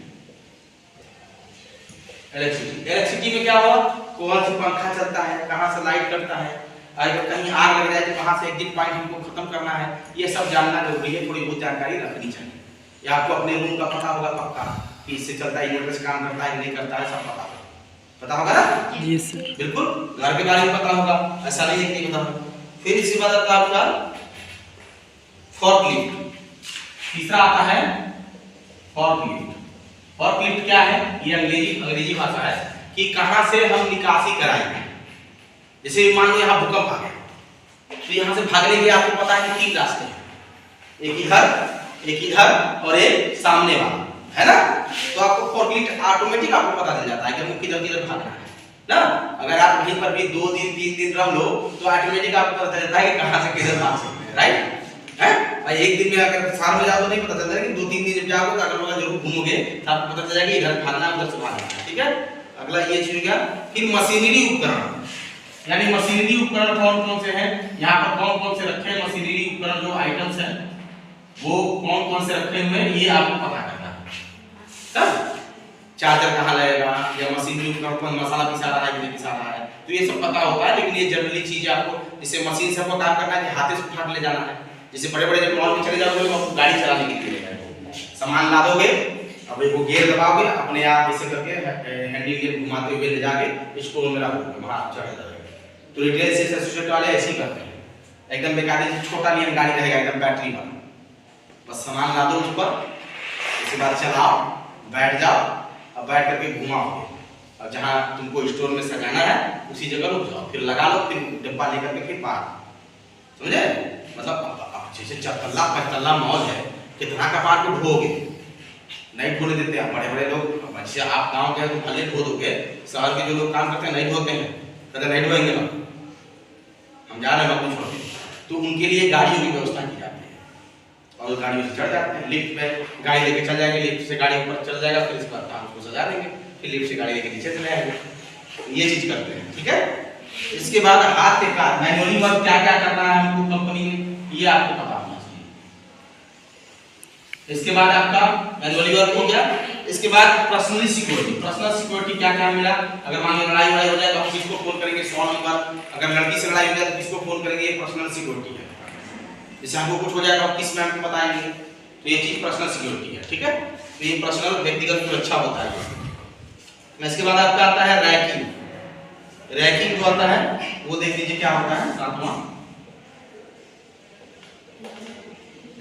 इलेक्ट्रिसिटी में क्या हुआ, कौन सा पंखा चलता है, कहाँ से लाइट करता है, अगर कहीं आग लग जाए तो कहाँ से एग्जिट पॉइंट हमको खत्म करना है, ये सब जानना जरूरी है। थोड़ी बहुत जानकारी रखनी चाहिए। या आपको अपने रूम का पता होगा पक्का कि इससे चलता है, इन्वर्टर से काम करता है नहीं करता है, सब पता होगा ना? जी सर। बिल्कुल, घर के बारे में पता होगा, ऐसा नहीं है कि नहीं पता होगा। फिर इसके बाद आता है आपका फोर्कलिफ्ट। तीसरा आता है फोर्कलिफ्ट। फोर्कलिफ्ट क्या है? ये अंग्रेजी भाषा है कि कहां से हम निकासी कराएंगे। जैसे मान लो यहाँ भूकंप आ गया तो यहाँ से भागने के आपको पता है कि 3 रास्ते हैं, एक इधर और एक सामने वाला, है ना? तो आपको फोर्कलिफ्ट ऑटोमेटिक आपको पता चल जाता है कि हमको किधर भागना है ना। अगर आप वहीं पर भी 2 दिन 3 दिन रह लो तो ऑटोमेटिक आपको पता चलता है कि कहां से किधर भाग सकते हैं, राइट है? और एक दिन में अगर साल में जाओ तो नहीं पता चलता, लेकिन 2-3 दिन जब जाओगे तो अगर जरूर घूमोगे तो आपको पता चल जाएगा इधर भागना उधर से भागना, ठीक है? अगला ये चीज हो गया। फिर मशीनरी उपकरण, यानी मशीनरी उपकरण कौन-कौन से हैं, यहाँ पर कौन-कौन से रखे हैं मशीनरी उपकरण, जो आइटम्स हैं वो कौन-कौन से रखे हुए हैं, ये आपको पता करना है। तब चार्जर कहाँ लगेगा, या मशीनरी उपकरण कौन मसाला पिसा रहा है कि नहीं पिसा रहा है, तो ये सब पता होता है। लेकिन ये जनरली चीज आपको, जैसे मशीन से आपको काम करना है कि हाथे से उठा के ले जाना है। जैसे बड़े-बड़े जब मॉल में चले जाओगे तो आपको गाड़ी चलाने के लिए सामान लादोगे, अब वो गियर दबाओगे, अपने आप ऐसे करके हैंडल गियर घुमाते हुए ले जाके स्टोर में रखोगे, वहां चढ़ जाएगा। तो रिटेल से एसोसिएट वाले ऐसे ही करते हैं, एकदम बेकार छोटा लियन गाड़ी रहेगा, एकदम बैटरी वाला, बस सामान ला दो उस पर, उसके बाद चलाओ, बैठ जाओ, अब बैठ करके घुमाओगे, और जहां तुमको स्टोर में सजाना है उसी जगह रुक जाओ, फिर लगा लो, फिर डिब्बा लेकर के फिर पार, समझे? मतलब जैसे 4 5 मॉल है, कितना कपाट को ढोगे, नहीं ढोने देते हैं बड़े-बड़े लोग। जैसे आप गांव के तो भले ढो दोगे, शहर के जो लोग काम करते हैं नहीं ढोते हैं, कहते नहीं ढोएंगे ना, हम जा रहे हैं कुछ छोटे, तो उनके लिए गाड़ियों की व्यवस्था की जाती है और गाड़ियों से चढ़ जाते हैं। लिफ्ट में गाड़ी लेके चल जाएंगे, लिफ्ट से गाड़ी ऊपर चल जाएगा, फिर इसके बाद काम उसको सजा देंगे, फिर लिफ्ट से गाड़ी लेके नीचे चले आएंगे, ये चीज करते हैं, ठीक है? इसके बाद हाथ के काम, मैनुअली वर्क क्या-क्या करना है हमको कंपनी में, ये आपको पता होना चाहिए। इसके बाद आपका मैनुअली वर्क हो गया। इसके बाद पर्सनल सिक्योरिटी। पर्सनल सिक्योरिटी क्या-क्या मिला, अगर मान लो लड़ाई हो जाए तो हम किसको फोन करेंगे? 100 नंबर। अगर लड़की से लड़ाई हो जाए तो किसको फोन करेंगे? ये पर्सनल सिक्योरिटी है। जैसे हमको कुछ हो जाए तो हम किस मैम को बताएंगे, तो ये चीज पर्सनल सिक्योरिटी है, ठीक है? तो ये पर्सनल व्यक्तिगत सुरक्षा होता है। इसके बाद आपका आता है रैकिंग। रैकिंग जो आता है वो देख लीजिए क्या होता है, 7वां।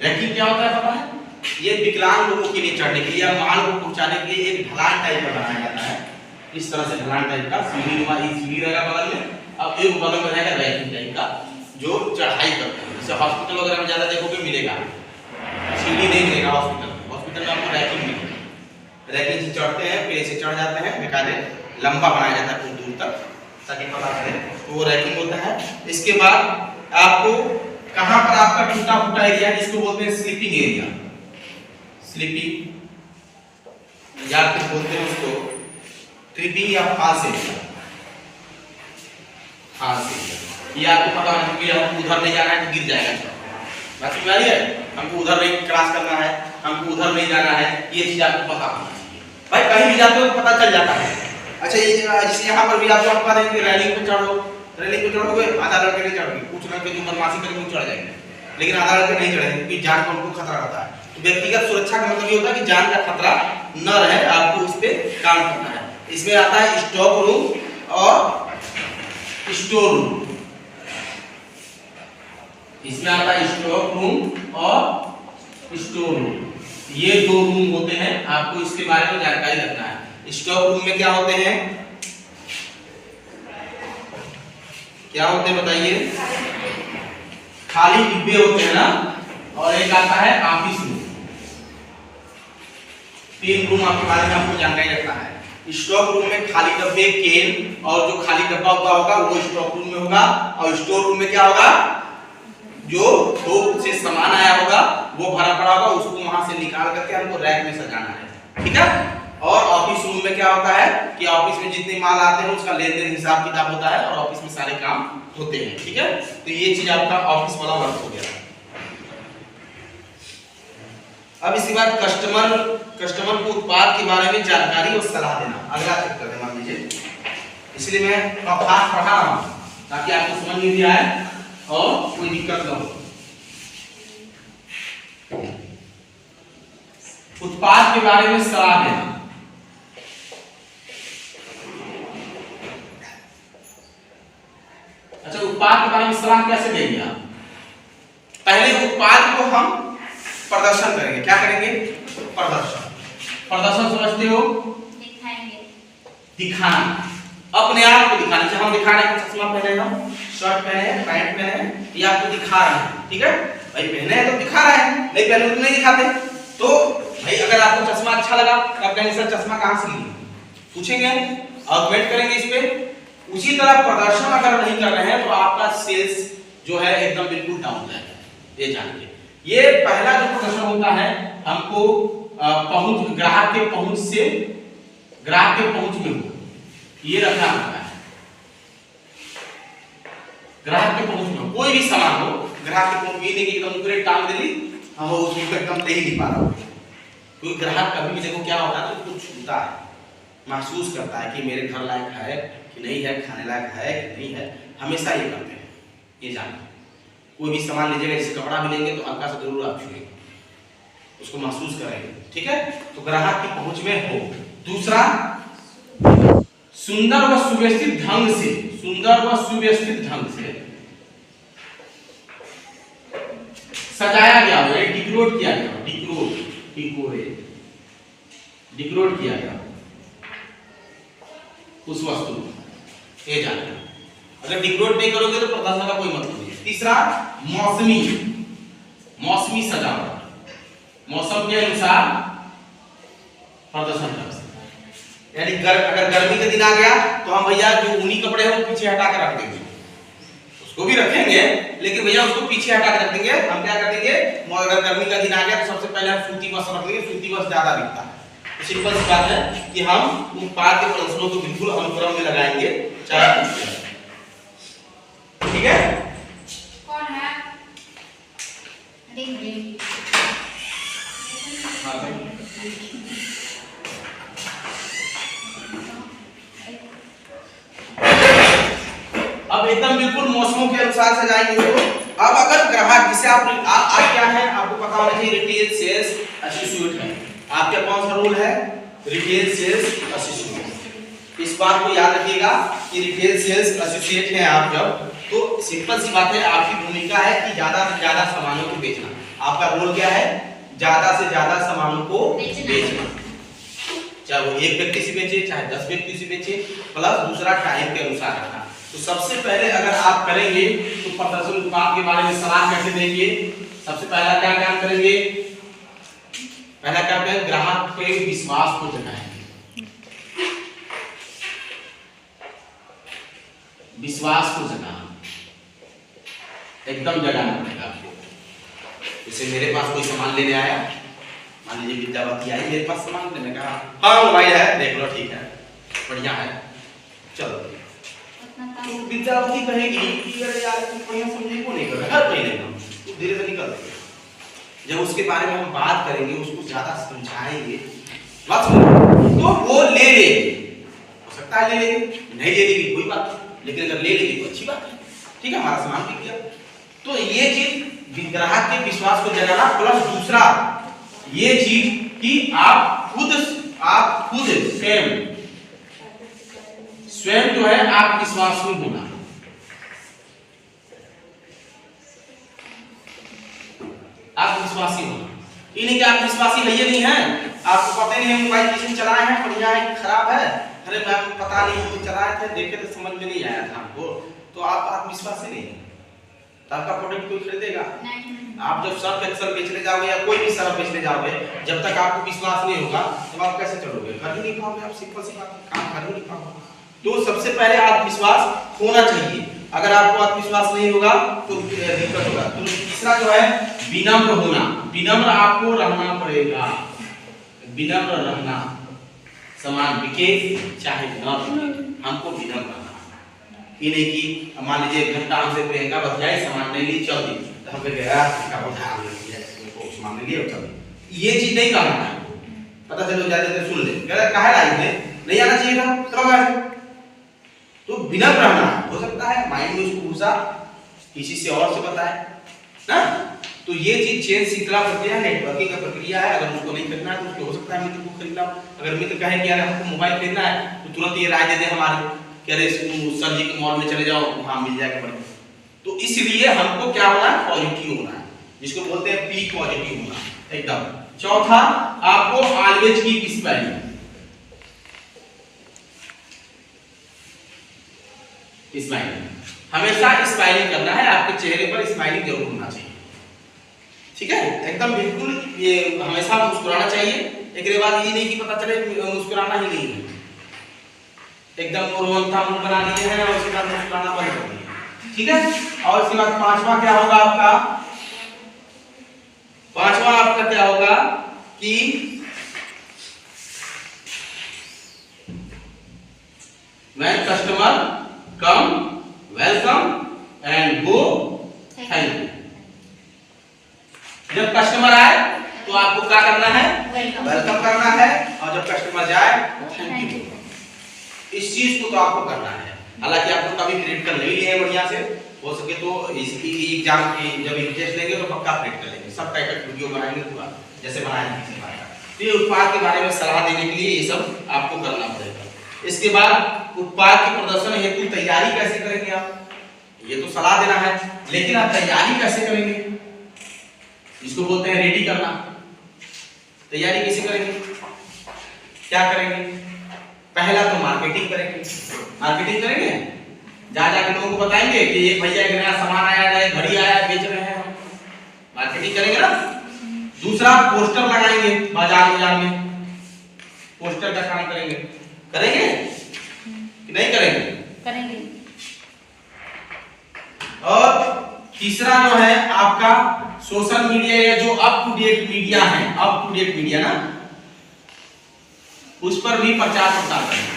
रैकिंग क्या होता है पता है? ये विकलांग लोगों के लिए चढ़ने के लिए या माल को पहुंचाने के लिए एक ढलान टाइप का बनाया जाता है। इस तरह से ढलान टाइप का सीढ़ी रहेगा बगल में, अब एक बगल में रहेगा रैकिंग टाइप का जो चढ़ाई करते हैं। जैसे हॉस्पिटल वगैरह में ज्यादा देखोगे मिलेगा, सीढ़ी नहीं मिलेगा हॉस्पिटल में आपको रैकिंग मिलेगा। रैकिंग से चढ़ते हैं, फिर ऐसे चढ़ जाते हैं, बेकायदे लंबा बनाया जाता है कुछ दूर तक ताकि पता चले, तो वो रैकिंग होता है। इसके बाद आपको कहां पर आपका टूटा फूटा एरिया है जिसको बोलते हैं स्लीपिंग एरिया, स्लीपिंग या फिर बोलते हैं उसको ट्रिपिंग या फाल्स एरिया। फाल्स एरिया ये आपको पता होना चाहिए, हमको उधर नहीं जाना है तो गिर जाएगा, बात समझ आ रही है? हमको उधर नहीं क्रॉस करना है, हमको उधर नहीं जाना है, ये चीज आपको पता होना चाहिए। भाई कहीं भी जाते हो तो पता चल जाता है। अच्छा ये जैसे यहाँ पर भी आपको बता देंगे रैलिंग पे चढ़ो, रैलिंग पे चढ़ोगे आधा लड़के नहीं चढ़ोगे, कुछ लड़के जो बदमाशी करेंगे चढ़ जाएंगे, लेकिन आधा लड़के नहीं चढ़ेंगे क्योंकि जान को उनको खतरा रहता है। तो व्यक्तिगत सुरक्षा का मतलब ये होता है कि जान का खतरा न रहे, आपको उस पर काम करना है। इसमें आता है स्टॉक रूम और स्टोर रूम। इसमें आता है स्टॉक रूम और स्टोर रूम, ये 2 रूम होते हैं, आपको इसके बारे में जानकारी रखना है। स्टॉक रूम में क्या होते हैं? क्या होते हैं बताइए? खाली डिब्बे होते हैं ना, और एक आता है ऑफिस रूम। 3 रूम आपके बारे में आपको जानकारी रखना है। स्टॉक रूम में खाली डब्बे, केन, और जो खाली डब्बा होगा वो स्टॉक रूम में होगा, और स्टोर रूम में क्या होगा? जो थोक से सामान आया होगा वो भरा पड़ा होगा, उसको वहां से निकाल करके हमको रैक में सजाना है, ठीक है। और ऑफिस रूम में क्या होता है कि ऑफिस में जितने माल आते हैं उसका लेन देन हिसाब किताब होता है, और ऑफिस में सारे काम होते हैं, ठीक है। तो ये चीज आपका ऑफिस वाला वर्क हो गया। अब इसके बाद कस्टमर को उत्पाद के बारे में जानकारी और सलाह देना, अगला चैप्टर है मान लीजिए। इसलिए मैं खास पढ़ा रहा हूं ताकि आपको समझ में भी आए और कोई दिक्कत न हो। उत्पाद के बारे में सलाह देना। अच्छा, उत्पाद के बारे में सलाह कैसे देंगे आप? पहले उत्पाद को हम प्रदर्शन करेंगे। क्या करेंगे? प्रदर्शन समझते हो? दिखाएंगे। दिखाना, अपने आप को दिखाना। जैसे हम दिखा रहे हैं, चश्मा पहने हम, शर्ट पहने हैं, पैंट पहने हैं, ये आपको दिखा रहे हैं, ठीक है भाई। पहने हैं तो दिखा रहे हैं, नहीं पहने तो नहीं दिखाते। तो भाई अगर आपको चश्मा अच्छा लगा तो आप कहेंगे सर चश्मा कहां से लिए, पूछेंगे, आर्गुमेंट करेंगे इस पे। उसी तरह प्रदर्शन अगर नहीं कर रहे हैं तो आपका सेल्स जो है एकदम बिल्कुल डाउन जाएगा, ये जानिए। ये पहला जो प्रदर्शन होता है हमको पहुंच, ग्राहक के पहुंच में हो, ये रखना होता है। ग्राहक के पहुंच में कोई भी सामान हो, ग्राहक के पहुंच में, नहीं कि एकदम पूरे टांग दे ली हम उसको एकदम दे ही नहीं पा रहा, क्योंकि ग्राहक कभी भी देखो क्या होता है तो कुछ छूता है, महसूस करता है कि मेरे घर लायक है कि नहीं है, खाने लायक है कि नहीं है, हमेशा ये करते हैं, ये जानते हैं। कोई भी सामान लीजिएगा, जैसे कपड़ा भी लेंगे तो हल्का सा जरूर आप छुएंगे, उसको महसूस करेंगे, ठीक है। तो ग्राहक की पहुंच में हो। दूसरा, सुंदर व सुव्यवस्थित ढंग से, सुंदर व सुव्यवस्थित ढंग से सजाया गया हो, डिकोरेट किया गया हो, डिकोरेट किया गया उस वस्तु को, ये जानना। अगर डिकोरेट नहीं करोगे तो प्रदर्शन का कोई मतलब नहीं है। तीसरा, मौसमी सजावट, मौसम के अनुसार प्रदर्शन कर सकते हैं। यानी अगर गर्मी का दिन आ गया तो हम भैया जो ऊनी कपड़े हैं वो पीछे हटा कर रख देंगे, उसको भी रखेंगे लेकिन भैया उसको पीछे हटा कर रख देंगे। हम क्या कर देंगे, अगर गर्मी का दिन आ गया तो सबसे पहले हम सूती वस्त्र रख देंगे, सूती वस्त्र ज्यादा बिकता है। तो सिंपल सी बात है कि हम उत्पाद के प्रदर्शनों को बिल्कुल अनुक्रम में लगाएंगे, चाहे, ठीक है। कौन है? Ring ring. अब एकदम बिल्कुल मौसमों के अनुसार सजाएंगे। तो अब अगर ग्राहक, जिसे आप क्या है आपको पता होना चाहिए, रिटेल सेल्स एसोसिएट है आपका। कौन सा रोल है? Retail sales associate. इस बात को याद रखिएगा कि रिटेल सेल्स एसोसिएट हैं आप जब, तो सिंपल सी बात है, आपकी भूमिका है कि ज्यादा से ज्यादा सामानों को बेचना। आपका रोल क्या है? ज्यादा से ज्यादा सामानों को बेचना, चाहे वो एक व्यक्ति से बेचे, चाहे 10 व्यक्ति से बेचे, प्लस दूसरा टाइम के अनुसार रखना। तो सबसे पहले अगर आप करेंगे तो प्रदर्शन उत्पाद के बारे में सलाह कैसे देंगे? सबसे पहला क्या काम करेंगे? पहला काम करेंगे, ग्राहक पे विश्वास को जगाएंगे, विश्वास को जगाना, एकदम जगाना पड़ेगा आपको। जैसे मेरे पास कोई सामान लेने आया, मान लीजिए विद्यावती आई मेरे पास सामान लेने, कहा हाँ मोबाइल है, देख लो, ठीक है, बढ़िया है, चलो। तो विद्यावती कहेगी कि अरे यार तुम बढ़िया समझे को नहीं कर रहे, हर कोई लेगा, तो धीरे से निकल देगा। जब उसके बारे में हम बात करेंगे, उसको ज्यादा समझाएंगे, बात समझो, तो वो ले लेगी। हो सकता है ले लेगी, नहीं ले लेगी कोई बात नहीं, लेकिन अगर ले लेगी तो अच्छी बात है, ठीक है, हमारा सामान बिक गया। तो ये चीज ग्राहक के विश्वास को जगाना, प्लस दूसरा ये चीज कि आप खुद स्वयं जो है आप विश्वास में होना। आप विश्वासी होना, ये नहीं कि आप विश्वासी है नहीं है, आपको पता ही नहीं है मोबाइल किसी चलाए हैं, बढ़िया है खराब है, अरे मैम पता नहीं, तो चलाए थे, देखे तो समझ में नहीं आया था हमको, तो आप आत्मविश्वास ही नहीं है, तो आपका प्रोडक्ट कोई खरीदेगा? नहीं। आप जब सर्फ एक्सेल बेचने जाओगे या कोई भी सर्फ बेचने जाओगे, जब तक आपको विश्वास नहीं होगा तब आप कैसे चलोगे? कर ही नहीं पाओगे, आप सिंपल सी बात है, काम कर ही नहीं पाओगे। तो सबसे पहले आत्मविश्वास होना चाहिए। अगर आपको आत्मविश्वास नहीं होगा तो दिक्कत होगा। तो तीसरा जो है विनम्र होना, विनम्र आपको रहना पड़ेगा, विनम्र रहना, सामान बिके चाहे न बिके, हमको विनम्र रहना। ये नहीं कि मान लीजिए एक घंटा हमसे प्रियंका बतियाई, सामान नहीं ली, चल दी, तो हम कह गया का उधार ले लिया, इसको सामान ले लिया और चल दी। ये चीज नहीं करना है। पता चलो जाते सुन ले, कह रहा काहे लाई थे, नहीं आना चाहिए था, चलो गए। तो विनम्र रहना है। हो सकता है माइंड में उसको घुसा, किसी से और से बताए ना, तो ये चीज चेन श्रृंखला प्रक्रिया, नेटवर्किंग का प्रक्रिया है। अगर उसको नहीं खरीदना है तो उसको हो सकता है मित्र को खरीदना। अगर मित्र कहे कि यार हमको मोबाइल खरीदना है, तो तुरंत ये राय दे दे हमारे, कह रहे सर जी के मॉल में चले जाओ, वहां मिल जाएगा बढ़िया। तो इसलिए हमको क्या होना है, पॉजिटिव होना है, जिसको बोलते हैं पी पॉजिटिव होना एकदम। चौथा, आपको ऑलवेज कीप स्माइलिंग, स्माइलिंग, हमेशा स्माइलिंग करना है, आपके चेहरे पर स्माइलिंग जरूर होना चाहिए, ठीक है, एकदम बिल्कुल ये हमेशा मुस्कुराना चाहिए। एक बात ये नहीं कि पता चले मुस्कुराना ही नहीं है, एकदम रोनता मुंह बना दिए हैं और उसके बाद मुस्कुराना बंद कर दिया, ठीक है। और इसके बाद पांचवा क्या होगा आपका, पांचवा आपका क्या होगा कि when customer come welcome and go thank you। जब कस्टमर आए तो आपको क्या करना है, वेलकम करना है, और जब कस्टमर जाए तो थैंक यू। इस चीज को तो आपको करना है। हालांकि आपको कभी क्रिटिकल नहीं लिए बढ़िया से, हो सके तो इसकी एग्जाम की जब टेस्ट लेंगे तो पक्का क्रिएट कर लेंगे, सब टाइप वीडियो बनाएंगे पूरा जैसे बनाए किसी बात का। तो ये उत्पाद के बारे में सलाह देने के लिए ये सब आपको करना पड़ेगा। इसके बाद उत्पाद के प्रदर्शन हेतु तैयारी कैसे करेंगे आप, ये तो सलाह देना है, लेकिन आप तैयारी कैसे करेंगे, इसको बोलते हैं रेडी करना। तैयारी कैसे करेंगे, क्या करेंगे, पहला तो मार्केटिंग करेंगे। मार्केटिंग करेंगे, जा जाके लोगों को बताएंगे कि एक भैया के नया सामान आया, नया घड़ी आया, बेच रहे हैं, मार्केटिंग करेंगे ना। दूसरा पोस्टर लगाएंगे बाजार में, पोस्टर का काम करेंगे, करेंगे कि नहीं करेंगे, करेंगे। और तीसरा जो है आपका सोशल मीडिया या जो अप टू डेट मीडिया है, अप टू डेट मीडिया ना, उस पर भी प्रचार प्रसार करना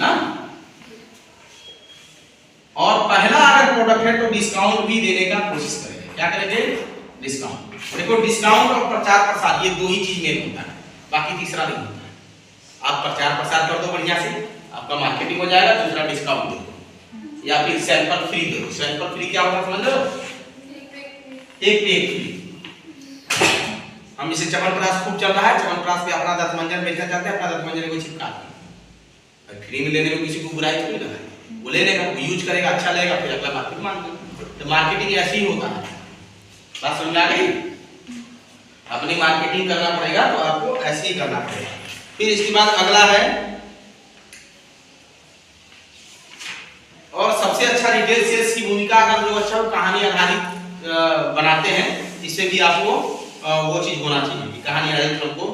ना। और पहला अगर प्रोडक्ट है तो डिस्काउंट भी देने का कोशिश करेंगे। क्या करेंगे, डिस्काउंट। देखो डिस्काउंट और प्रचार प्रसार ये दो ही चीज में होता है, बाकी तीसरा नहीं होता है। आप प्रचार प्रसार कर दो बढ़िया से, आपका मार्केटिंग हो जाएगा। दूसरा डिस्काउंट दे दो या फिर सैंपल फ्री दे दो। सैंपल फ्री क्या होता है समझ लो, एक पे एक फ्री। हम इसे च्यवनप्राश खूब चल रहा है, च्यवनप्राश पे अपना दंतमंजन बेचना चाहते हैं, अपना दंतमंजन को चिपका दें। फ्री में लेने में किसी को बुराई थोड़ी ना है, वो लेने का, यूज करेगा, अच्छा लगेगा, फिर अगला मार्केट मांगेगा। तो मार्केटिंग ऐसे ही होता है, बात समझ में आ गई। अपनी मार्केटिंग करना पड़ेगा तो आपको ऐसे ही करना पड़ेगा। फिर इसके बाद अगला है, और सबसे अच्छा रिटेल सेल्स की भूमिका अगर जो अच्छा कहानी आधारित बनाते हैं, इससे भी आपको वो चीज होना चाहिए कि कहानी आधारित हमको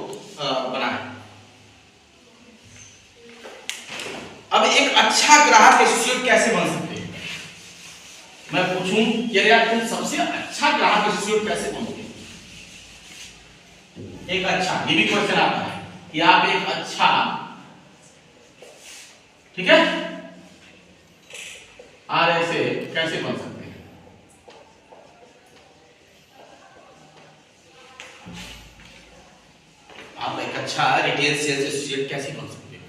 बनाए। अब एक अच्छा ग्राहक एसोसिएट कैसे बन सकते हैं, मैं पूछूं कि यार तुम सबसे अच्छा ग्राहक एसोसिएट कैसे बनोगे। एक अच्छा, ये भी क्वेश्चन आता है कि आप एक अच्छा, ठीक है, आरएसए कैसे बन सकते हैं। आप एक अच्छा रिटेल सेल्स एसोसिएट कैसे बन सकते हो,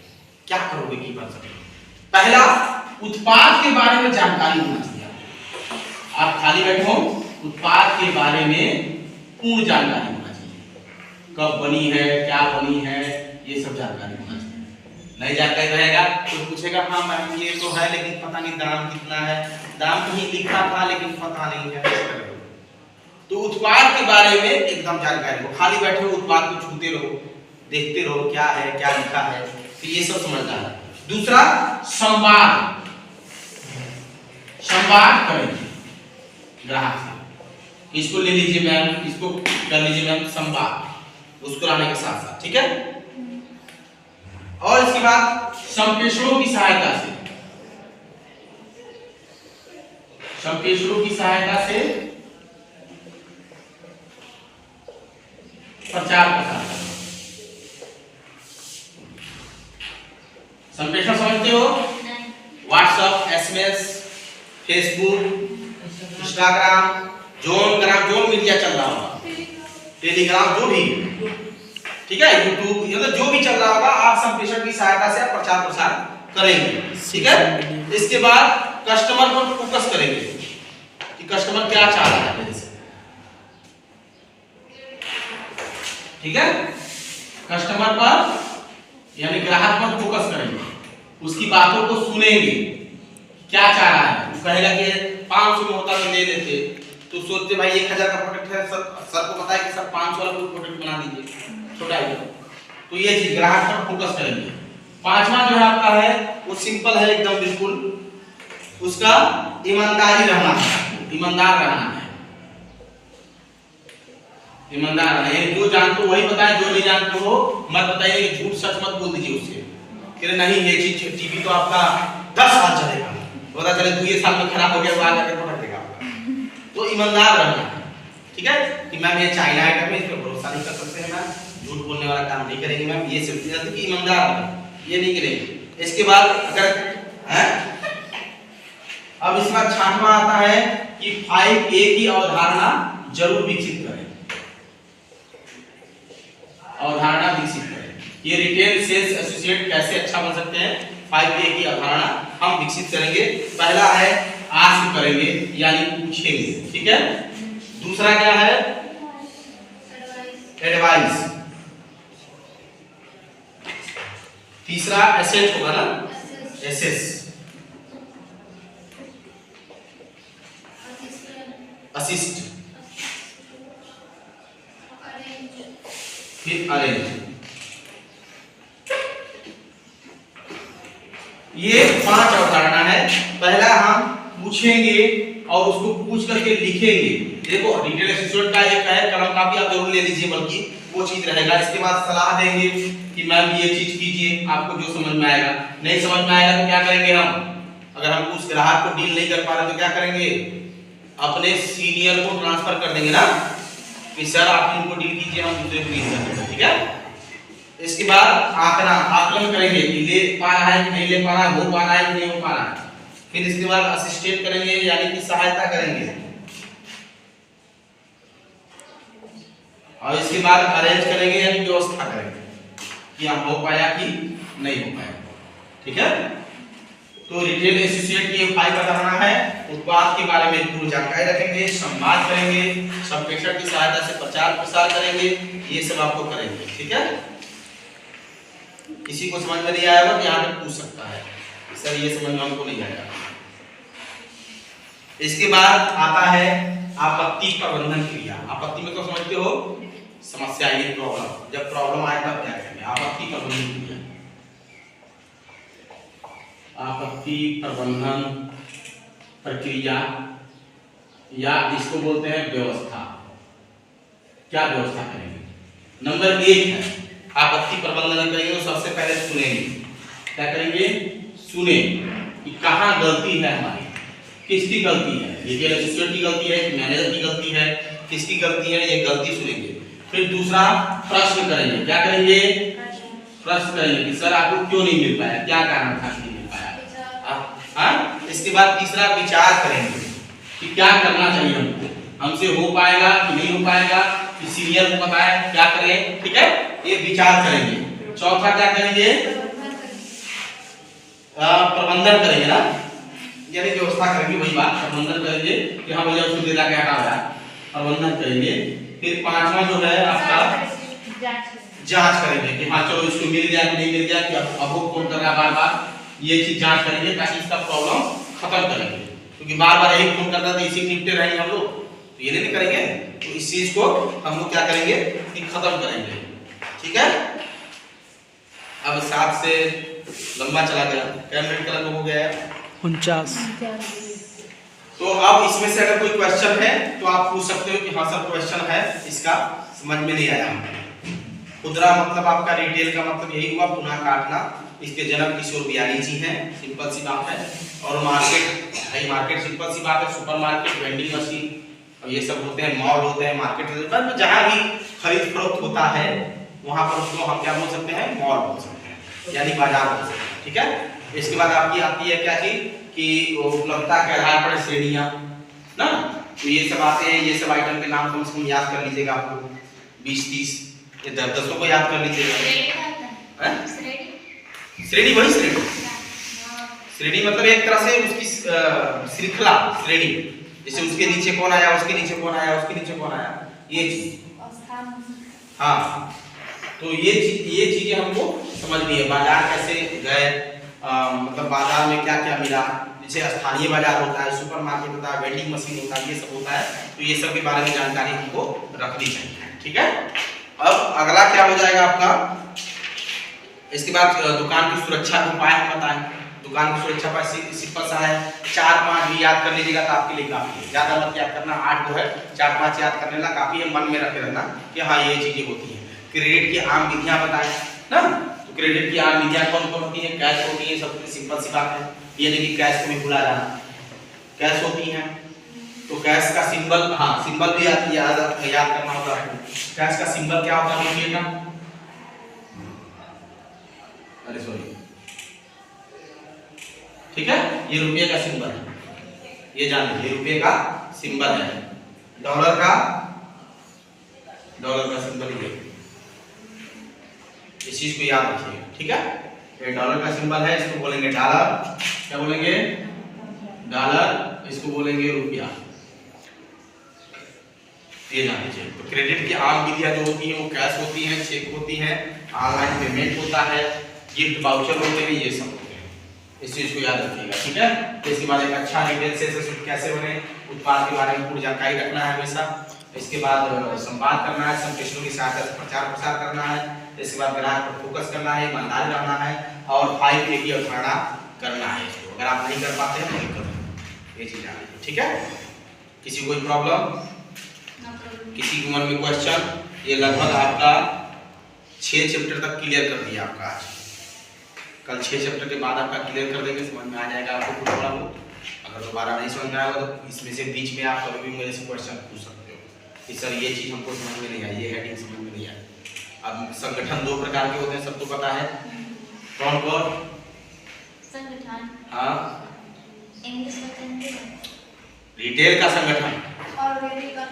क्या करोगे कि बन सकते हो। पहला, उत्पाद के बारे में जानकारी होना चाहिए। आप खाली बैठो, उत्पाद के बारे में पूर्ण जानकारी होना चाहिए, कब बनी है, क्या बनी है, ये सब जानकारी होना चाहिए। नहीं जानकारी रहेगा तो पूछेगा हाँ मैम ये तो है लेकिन पता नहीं दाम कितना है, दाम कहीं लिखा था लेकिन पता नहीं है। तो उत्पाद के बारे में एकदम जानकारी हो, खाली बैठे हो उत्पाद को छूते रहो, देखते रहो क्या है क्या लिखा है, तो ये सब समझना है। दूसरा संवाद करेंगे ग्राहक से। इसको ले लीजिए मैम, इसको कर लीजिए मैम संवाद, मुस्कुराने के साथ साथ, ठीक है। और इसके बाद संप्रेषणों की सहायता से, संप्रेषणों की सहायता से प्रचार प्रसार। संप्रेषण समझते हो? WhatsApp, SMS, Facebook, Instagram, zone media चल रहा होगा, टेलीग्राम, जो भी, ठीक है, यूट्यूब, ये तो जो भी चल रहा होगा, आप संप्रेषण की सहायता से आप प्रचार प्रसार करेंगे, ठीक है। इसके बाद कस्टमर पर फोकस करेंगे कि कस्टमर क्या चाह रहा है मेरे से, ठीक है। कस्टमर पर यानी ग्राहक पर फोकस करेंगे, उसकी बातों को सुनेंगे, क्या चाह रहा है। वो कहेगा कि 500 में होता तो ले लेते, तो सोचते भाई 1000 का प्रोडक्ट है, सर को पता है कि सर 500 वाला कोई प्रोडक्ट बना दीजिए छोटा ही। तो ये चीज ग्राहक पर फोकस करेंगे। पांचवा जो है आपका है वो सिंपल है एकदम, बिल्कुल उसका ईमानदारी रहना है, ईमानदार रहना है, ईमानदार रहना है। जो जानते हो वही बताएं, जो नहीं जानते हो मत बताइए, कि झूठ सच मत बोल दीजिए उससे कि नहीं ये चीज टीवी तो आपका 10 साल चलेगा, पता चले 2 साल में खराब हो गया, वो आ जाके पकड़ देगा आपका। तो ईमानदार रहना है, ठीक है, कि मैम ये चाइना आइटम है, इस पर भरोसा नहीं कर सकते हैं मैम, झूठ बोलने वाला काम नहीं करेंगे मैम, ये सिर्फ जाती कि ईमानदार है, ये नहीं करेंगे। इसके बाद अगर हैं, अब इसका 6वां आता है कि 5A की अवधारणा जरूर विकसित करें, अवधारणा विकसित करें। ये रिटेल सेल्स एसोसिएट कैसे अच्छा बन सकते हैं, 5A की अवधारणा हम विकसित करेंगे। पहला है आस्क करेंगे, यानी पूछेंगे, ठीक है। दूसरा क्या है, एडवाइस। तीसरा एसेट होगा ना, एसेस, असिस्ट, फिर अरेंज। ये 5 अवधारणा है। पहला हम पूछेंगे और उसको पूछ करके लिखेंगे। देखो रिटेल एसोसिएट का एक है, कलम कापी आप जरूर ले लीजिए, बल्कि वो चीज रहेगा। इसके बाद सलाह देंगे कि मैम ये चीज कीजिए, आपको जो समझ में आएगा। नहीं समझ में आएगा तो क्या करेंगे हम, अगर हम उस ग्राहक को डील नहीं कर पा रहे तो क्या करेंगे, अपने सीनियर को ट्रांसफर कर देंगे ना, कि सर आप इनको डील कीजिए, हम दूसरे को डील कर देंगे, ठीक है। इसके बाद आकलन करेंगे कि ले पा रहा है कि नहीं ले पा रहा है, हो पा रहा है कि नहीं हो पा रहा है। फिर इसके बाद असिस्टेंट करेंगे, यानी कि सहायता करेंगे। और इसके बाद अरेंज करेंगे, यानी व्यवस्था करेंगे कि हम हो पाया कि नहीं हो पाया, ठीक है। तो रिटेल एसोसिएट की 5 अवधारणा है। उत्पाद के बारे में पूरी जानकारी रखेंगे, संवाद करेंगे, संप्रेषण की सहायता से प्रचार प्रसार करेंगे, ये सब आपको करेंगे, ठीक है। किसी को समझ में नहीं आया तो यहाँ पे पूछ सकता है, सर ये समझ में हमको नहीं आया। इसके बाद आता है आपत्ति प्रबंधन क्रिया। आपत्ति में तो समझते हो समस्या, ये प्रॉब्लम, जब प्रॉब्लम आए तब क्या करेंगे, आपत्ति प्रबंधन क्रिया। आपत्ति प्रबंधन प्रक्रिया या इसको बोलते हैं व्यवस्था। क्या व्यवस्था करेंगे, नंबर 1 है आपत्ति प्रबंधन करेंगे तो सबसे पहले सुनेंगे। क्या करेंगे, सुने कि कहाँ गलती है हमारी, किसकी गलती है, रिटेल एसोसिएट की गलती है कि मैनेजर की गलती है, किसकी गलती है, ये गलती सुनेंगे। फिर दूसरा प्रश्न करेंगे। क्या करेंगे, प्रश्न करेंगे कि सर आपको क्यों नहीं मिल पाया, क्या कारण था नहीं मिल पाया। इसके बाद तीसरा विचार करेंगे कि क्या करना चाहिए हमको, हमसे हो पाएगा कि नहीं हो पाएगा, कि सीनियर को पता है क्या करें, ठीक है, ये विचार करेंगे। चौथा क्या करेंगे, प्रबंधन करेंगे ना, यानी व्यवस्था करेंगे, वही बात प्रबंधन करेंगे कि हाँ भैया उसको देना क्या हटा रहा, प्रबंधन करेंगे। फिर 5वां जो है आपका जांच करेंगे कि हाँ चलो इसको मिल गया कि नहीं मिल गया, कि अब वो फोन कर रहा है बार बार, ये चीज जांच करेंगे ताकि इसका प्रॉब्लम खत्म करेंगे। क्योंकि बार बार यही फोन करता है तो इसी निपटे रहेंगे हम लोग, तो ये नहीं करेंगे। तो इस चीज को हम लोग क्या करेंगे कि खत्म करेंगे, ठीक है। अब 7 से लंबा चला गया, क्या मिनट का लगभग हो गया है? 49। तो अब इसमें से अगर कोई क्वेश्चन है तो आप पूछ सकते हो कि हाँ सर क्वेश्चन है, इसका समझ में नहीं आया। खुदरा मतलब आपका रिटेल का मतलब यही हुआ पुनः काटना। इसके जनक किशोर बियानी जी हैं, सिंपल सी बात है। और मार्केट, भाई मार्केट सिंपल सी बात है, सुपर मार्केट, वेंडिंग मशीन और ये सब होते हैं, मॉल होते हैं, मार्केट जहाँ भी खरीद फरोख्त होता है वहां पर उसको हम क्या बोल सकते हैं? मॉल बोल सकते हैं, यानी बाजार बोल सकते हैं। ठीक है। इसके बाद आपकी आती है क्या चीज कि उपलब्धता के आधार पर श्रेणियां ना, तो ये सब आते हैं। ये सब आइटम के नाम कम से कम याद कर लीजिएगा, आपको 20-30 ये 10 को याद कर लीजिएगा। श्रेणी वही श्रेणी, श्रेणी मतलब एक तरह से उसकी श्रृंखला श्रेणी, जैसे उसके नीचे कौन आया, उसके नीचे कौन आया, उसके नीचे कौन आया, ये चीज। हाँ, तो ये चीजें हमको समझनी है। बाजार कैसे गए, मतलब बाजार में क्या क्या मिला, जैसे स्थानीय बाजार होता है, सुपर मार्केट होता है, वेंडिंग मशीन होता है, ये सब होता है। तो ये सब के बारे में जानकारी हमको रखनी चाहिए। ठीक है। अब अगला क्या हो जाएगा आपका, इसके बाद दुकान की सुरक्षा के उपाय हम बताएं। दुकान की सुरक्षा का सिंपल सा है, 4-5 भी याद कर लीजिएगा तो आपके लिए काफी है, ज्यादा मत याद करना। 8 जो है 4-5 याद करने ला काफी है, मन में रखे रहना कि हाँ ये चीजें होती है। क्रेडिट की आम विधियां बताएं ना, तो क्रेडिट की आम विधियां कौन कौन होती है? कैश होती है, सबसे सिंपल सी बात है, ये नहीं कि कैश को भी भुला जाना, कैश होती है। तो कैश का सिंबल, हाँ सिंबल भी याद करना होगा आपको। कैश का सिंबल क्या होता है रुपये का? अरे सॉरी, ठीक है, ये रुपये का सिंबल है, ये जान लीजिए रुपये का सिंबल है। डॉलर का सिंबल ये, इस चीज को याद रखिए। ठीक है, ये डॉलर का सिंबल है, इसको बोलेंगे डॉलर, क्या बोलेंगे? डॉलर, इसको बोलेंगे रुपया, ये जान लीजिए। तो क्रेडिट की आम विधियां जो होती है वो कैश होती है, चेक होती है, ऑनलाइन पेमेंट होता है, गिफ्ट वाउचर होते हैं, ये सब होते हैं। इस चीज को याद रखिएगा। ठीक है। तो इसके बाद एक अच्छा रिटेल सेल्स कैसे बने, उत्पाद के बारे में पूरी जानकारी रखना है हमेशा। इसके बाद संवाद करना है, संप्रेषणों की सहायता से प्रचार प्रसार करना है। इसके बाद ग्राहक पर फोकस करना है, ईमानदार रहना है और 5A की अवधारणा करना है। इसको अगर आप नहीं कर पाते हैं तो नहीं करें, ये चीज जान लीजिए। ठीक है। किसी कोई प्रॉब्लम, किसी के मन में क्वेश्चन? ये लगभग आपका 6 चैप्टर तक क्लियर कर दिया आपका आज। कल 6 चैप्टर के बाद आपका क्लियर कर देंगे, समझ में आ जाएगा आपको थोड़ा बहुत। अगर दोबारा नहीं समझ में आएगा तो इसमें से बीच में आप कभी भी मेरे से क्वेश्चन पूछ सकते हो कि सर ये चीज़ हमको समझ में नहीं आई, ये हेडिंग समझ में नहीं आई। अब संगठन 2 प्रकार के होते हैं, सबको पता है। कौन कौन? संगठन, हाँ, इंग्लिश में रिटेल का संगठन, ऑर्गेनिक का,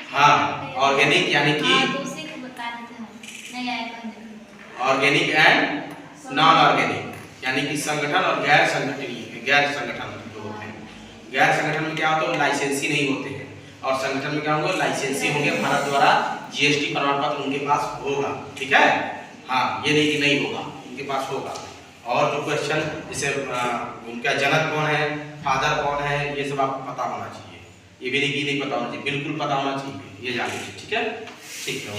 हाँ ऑर्गेनिक यानी कि दूसरे को बता देते हैं, नहीं आएगा। ऑर्गेनिक एंड नॉन ऑर्गेनिक, यानी कि संगठन और गैर संगठन जो होते हैं। गैर संगठन में क्या होता है? लाइसेंसी नहीं होते हैं, और संगठन में क्या होगा? लाइसेंसी होंगे, भारत द्वारा जीएसटी प्रमाण पत्र उनके पास होगा। ठीक है। हाँ, ये नहीं कि नहीं होगा, उनके पास होगा। और जो क्वेश्चन जैसे उनका जनक कौन है, फादर कौन है, ये सब आपको पता होना चाहिए। ये भी नहीं कि नहीं पता होना चाहिए, बिल्कुल पता होना चाहिए, ये जान लीजिए। ठीक है, ठीक है।